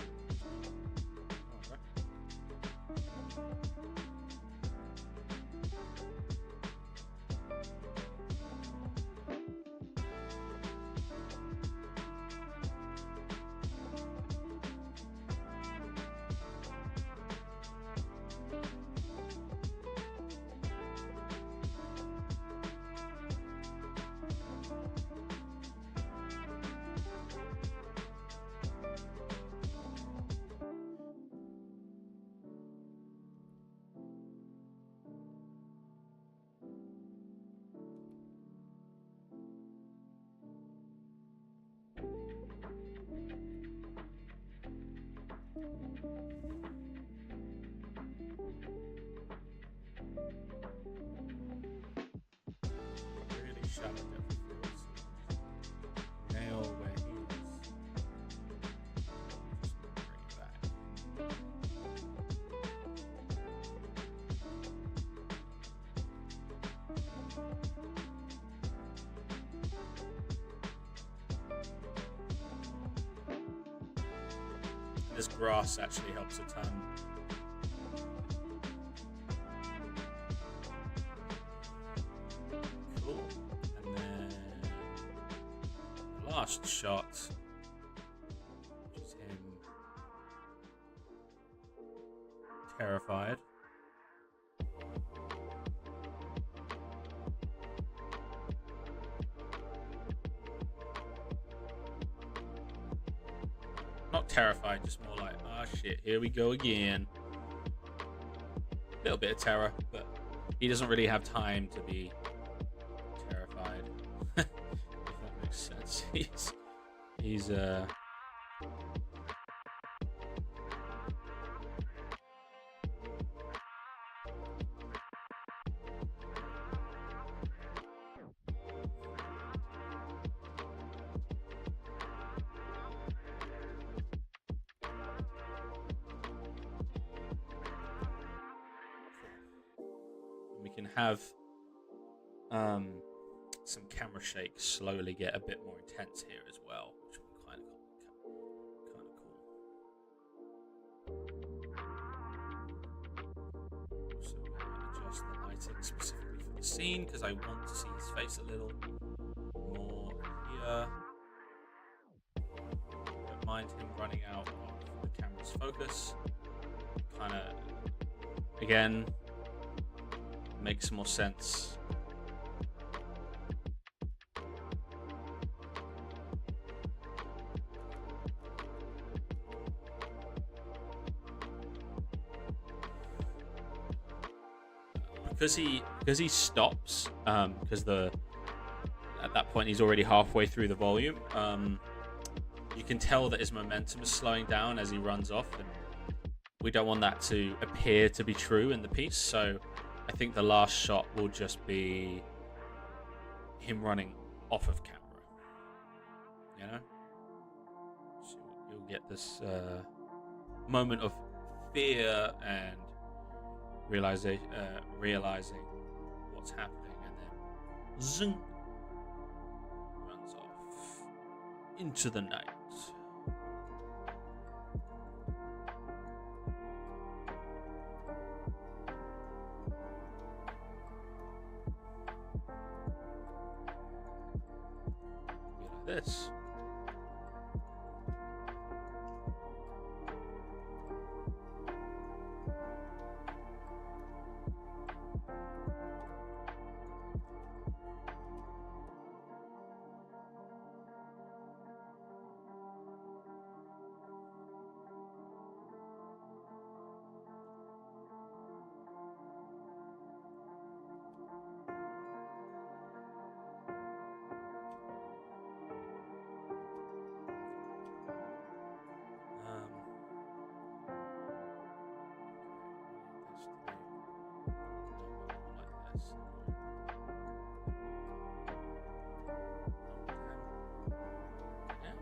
This grass actually helps a ton. Cool. And then the last shot, which is him terrified. Not terrified, just more like, ah, shit, here we go again. A little bit of terror, but he doesn't really have time to be terrified. If that makes sense. He's we can have some camera shakes slowly get a bit more intense here as well, which will be kind of cool. So adjust the lighting specifically for the scene because I want to see his face a little more here. Don't mind him running out of the camera's focus. Kind of, again, makes more sense. Because he stops, because at that point he's already halfway through the volume. You can tell that his momentum is slowing down as he runs off, and we don't want that to appear to be true in the piece. So I think the last shot will just be him running off of camera. You know, so you'll get this moment of fear and realizing what's happening, and then zing, runs off into the night. Be like this.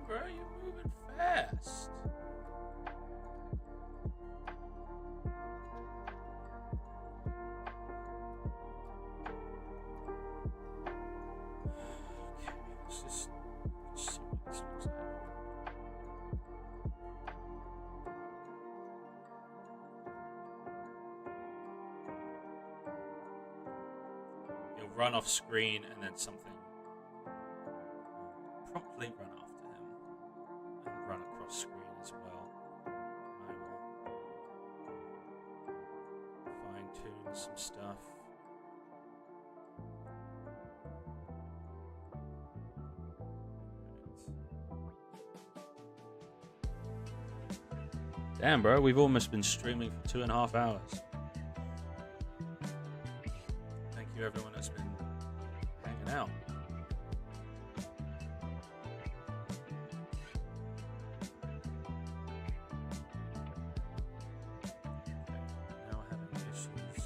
Bro, you're moving fast. Okay, let's just see what this looks like. You'll run off screen and then something promptly run after him and run across screen as well. I will fine tune some stuff. Damn, bro, we've almost been streaming for 2.5 hours. Thank you, everyone that's been hanging out. Now we're having issues.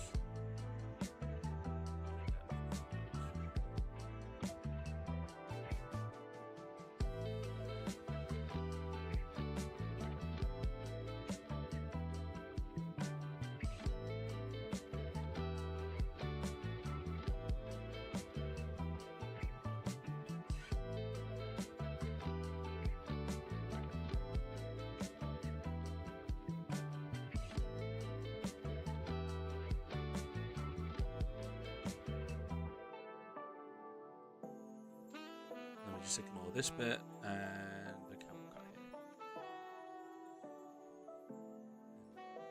just ignore this bit and the camera cut here.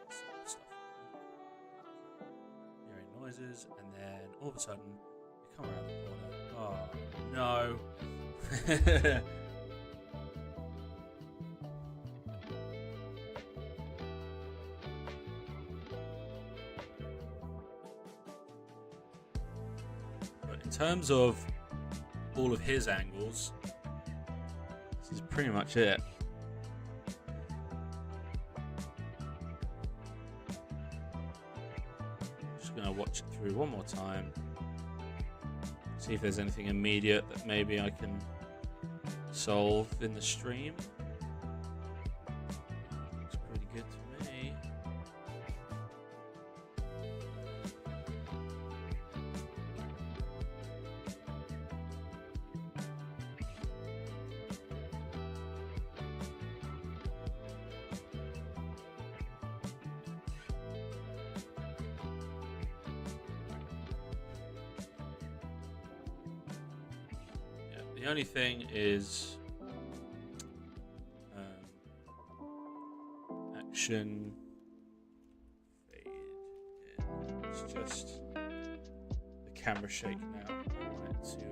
Stuff. Hearing noises, and then all of a sudden you come around the corner. Oh no! But in terms of all of his angles, this is pretty much it. Just gonna watch it through one more time, see if there's anything immediate that maybe I can solve in the stream. Looks pretty good to me. The only thing is action fade in. It's just the camera shake now. I want it to fade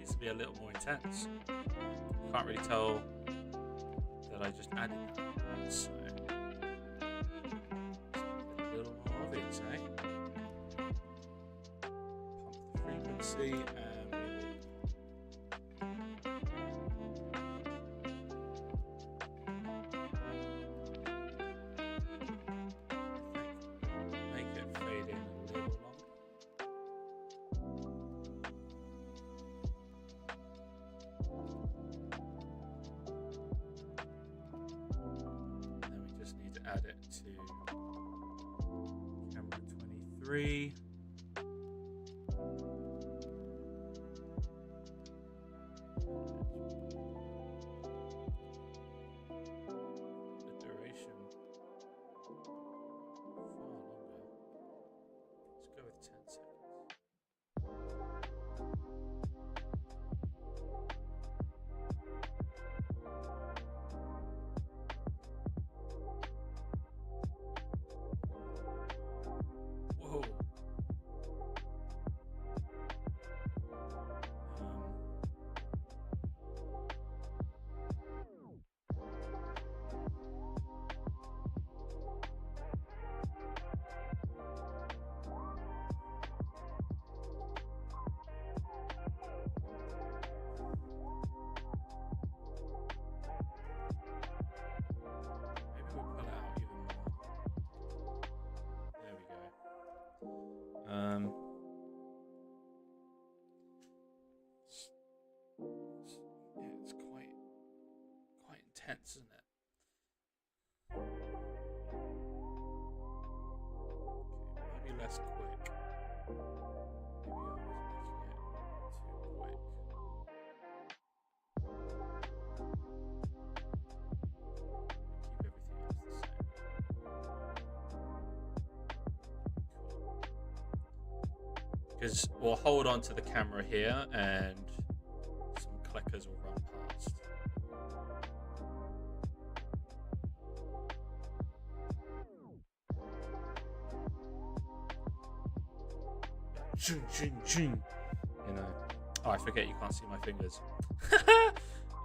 to be a little more intense. Can't really tell that I just added that, so a little more obvious, eh? Pump the frequency and make it fade in a little longer. Add it to camera 23. The duration far longer. Let's go with 10 seconds. Yeah, it's quite intense, isn't it? Okay, maybe less quick. Maybe I was making it too quick. Keep everything else the same. Because we'll hold on to the camera here and some clickers will run past. Ching, ching, ching. You know. Oh, I forget you can't see my fingers.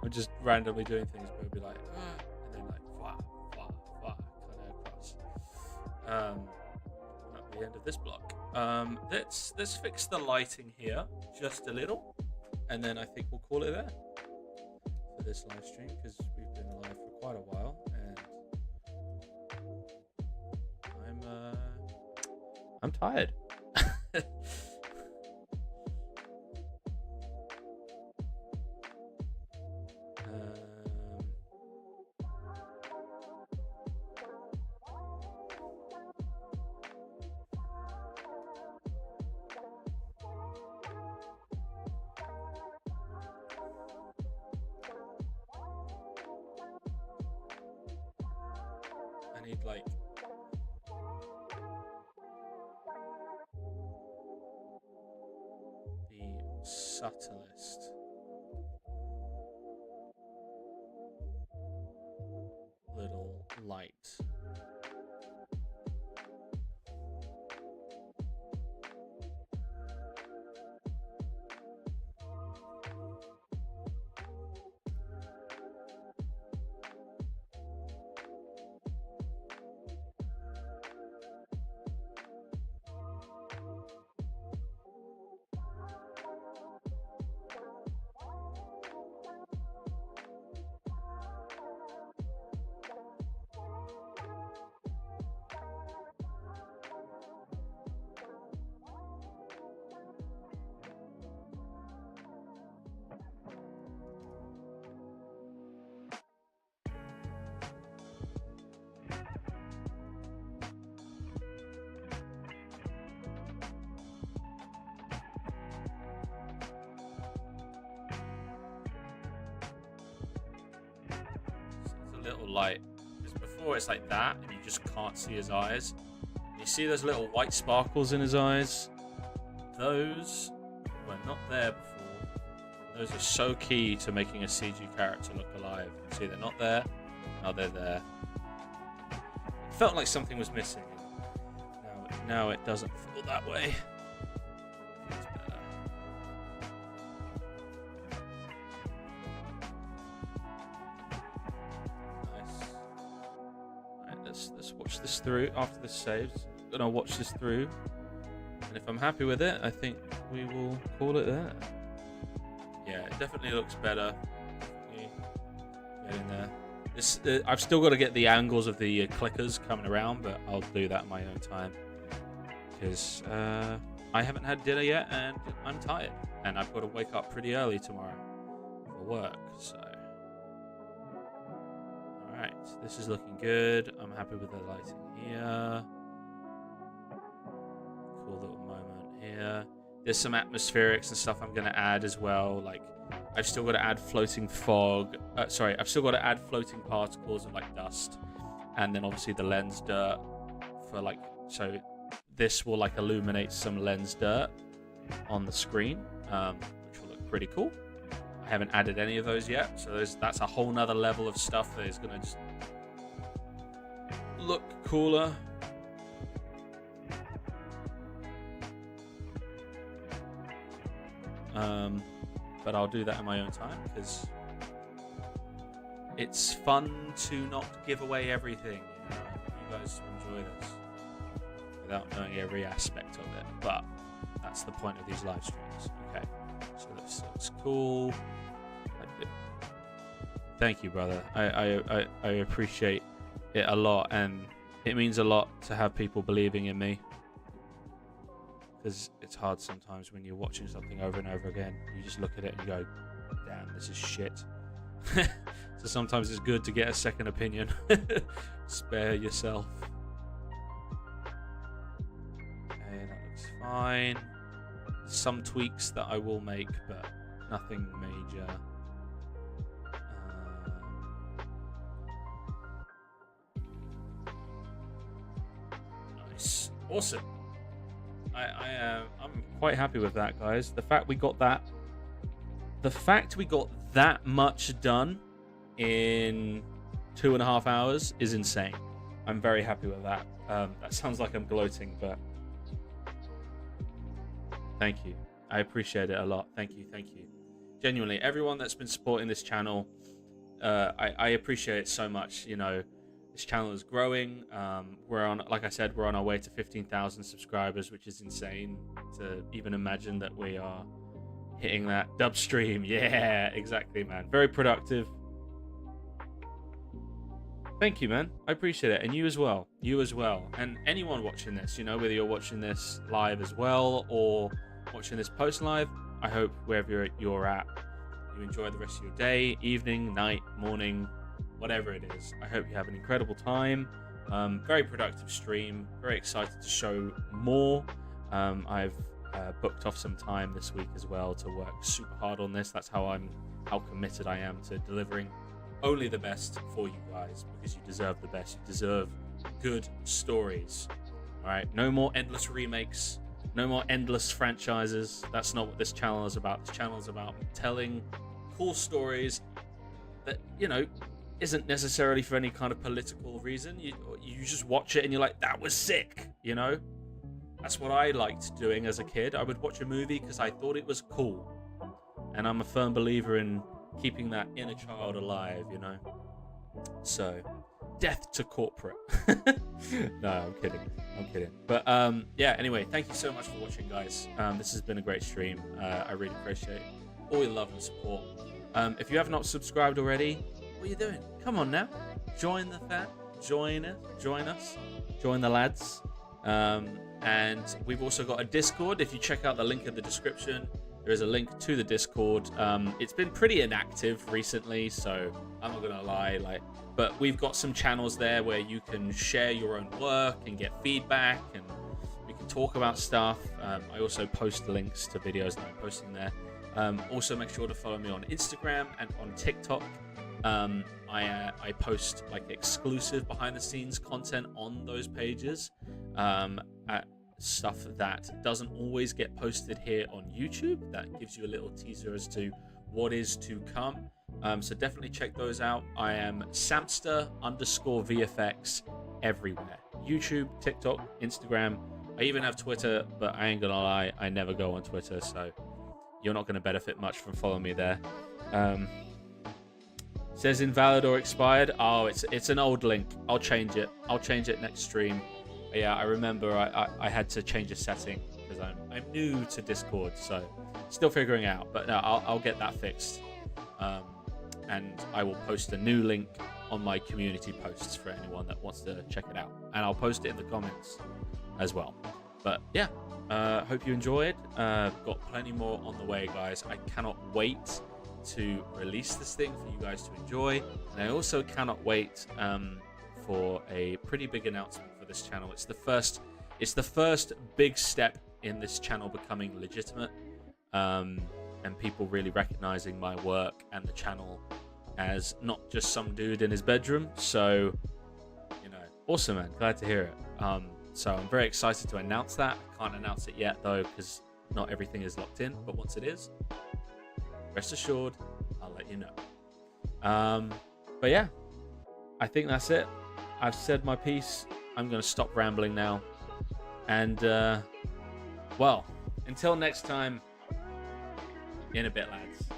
I'm just randomly doing things, but it'll be like, and then like, kind of across. At the end of this block. Let's fix the lighting here just a little, and then I think we'll call it there for this live stream, because we've been live for quite a while and I'm tired. I need like the subtlest little light. Little light, because before it's like that and you just can't see his eyes. You see those little white sparkles in his eyes? Those were not there before. Those are so key to making a CG character look alive. See, they're not there, now they're there. It felt like something was missing. Now it doesn't feel that way. Feels better. Let's watch this through after this saves. I'm gonna watch this through, and if I'm happy with it, I think we will call it there. Yeah, it definitely looks better. Get in there. This I've still got to get the angles of the clickers coming around, but I'll do that in my own time because I haven't had dinner yet and I'm tired, and I've got to wake up pretty early tomorrow for work. So. Alright, this is looking good. I'm happy with the lighting here. Cool little moment here. There's some atmospherics and stuff I'm going to add as well. Like, I've still got to add floating fog. I've still got to add floating particles of like dust. And then obviously the lens dirt for like, so this will like illuminate some lens dirt on the screen, which will look pretty cool. I haven't added any of those yet, so that's a whole nother level of stuff that is going to just look cooler. But I'll do that in my own time because it's fun to not give away everything. You know, you guys enjoy this without knowing every aspect of it, but that's the point of these live streams. Okay, so this looks cool. Thank you, brother. I appreciate it a lot, and it means a lot to have people believing in me. Because it's hard sometimes when you're watching something over and over again. You just look at it and you go, damn, this is shit. So sometimes it's good to get a second opinion. Spare yourself. Okay, that looks fine. Some tweaks that I will make, but nothing major. Nice. Awesome. I'm quite happy with that, guys. The fact we got that much done in 2.5 hours is insane. I'm very happy with that. That sounds like I'm gloating, but thank you. I appreciate it a lot. Thank you. Genuinely, everyone that's been supporting this channel, I appreciate it so much. You know, this channel is growing. We're on, like I said, we're on our way to 15,000 subscribers, which is insane to even imagine that we are hitting that. Dub stream, yeah, exactly, man. Very productive. Thank you, man. I appreciate it. And you as well. You as well. And anyone watching this, you know, whether you're watching this live as well or watching this post live, I hope wherever you're at, you enjoy the rest of your day, evening, night, morning, whatever it is. I hope you have an incredible time. Very productive stream. Very excited to show more. I've booked off some time this week as well to work super hard on this. That's how committed I am to delivering only the best for you guys, because you deserve the best. You deserve good stories. All right, no more endless remakes, no more endless franchises. That's not what this channel is about. This channel is about telling cool stories that, you know, isn't necessarily for any kind of political reason. You just watch it and you're like, that was sick, you know. That's what I liked doing as a kid. I would watch a movie because I thought it was cool, and I'm a firm believer in keeping that inner child alive, you know. So, death to corporate. No, I'm kidding. But yeah, anyway, thank you so much for watching, guys. This has been a great stream. I really appreciate all your love and support. If you have not subscribed already, what are you doing? Come on now, join the fam, join us, join the lads. And we've also got a Discord. If you check out the link in the description, there is a link to the Discord. It's been pretty inactive recently, so I'm not gonna lie, but we've got some channels there where you can share your own work and get feedback, and we can talk about stuff. I also post links to videos that I'm posting there. Also, make sure to follow me on Instagram and on TikTok. I post like exclusive behind the scenes content on those pages, at stuff that doesn't always get posted here on YouTube. That gives you a little teaser as to what is to come. So definitely check those out. I am Samster_VFX everywhere: YouTube, TikTok, Instagram. I even have Twitter, but I ain't gonna lie, I never go on Twitter, so you're not gonna benefit much from following me there. Says invalid or expired. Oh, it's an old link. I'll change it next stream. Yeah, I remember I had to change a setting because I'm new to Discord, so still figuring out. But no, I'll get that fixed, and I will post a new link on my community posts for anyone that wants to check it out, and I'll post it in the comments as well. But yeah, hope you enjoyed. Got plenty more on the way, guys. I cannot wait to release this thing for you guys to enjoy, and I also cannot wait for a pretty big announcement for this channel. It's the first big step in this channel becoming legitimate, and people really recognizing my work and the channel as not just some dude in his bedroom. So, you know, awesome, man. Glad to hear it. So I'm very excited to announce that. I can't announce it yet though, because not everything is locked in, but once it is, rest assured, I'll let you know. But yeah, I think that's it. I've said my piece. I'm going to stop rambling now. And, well, until next time, in a bit, lads.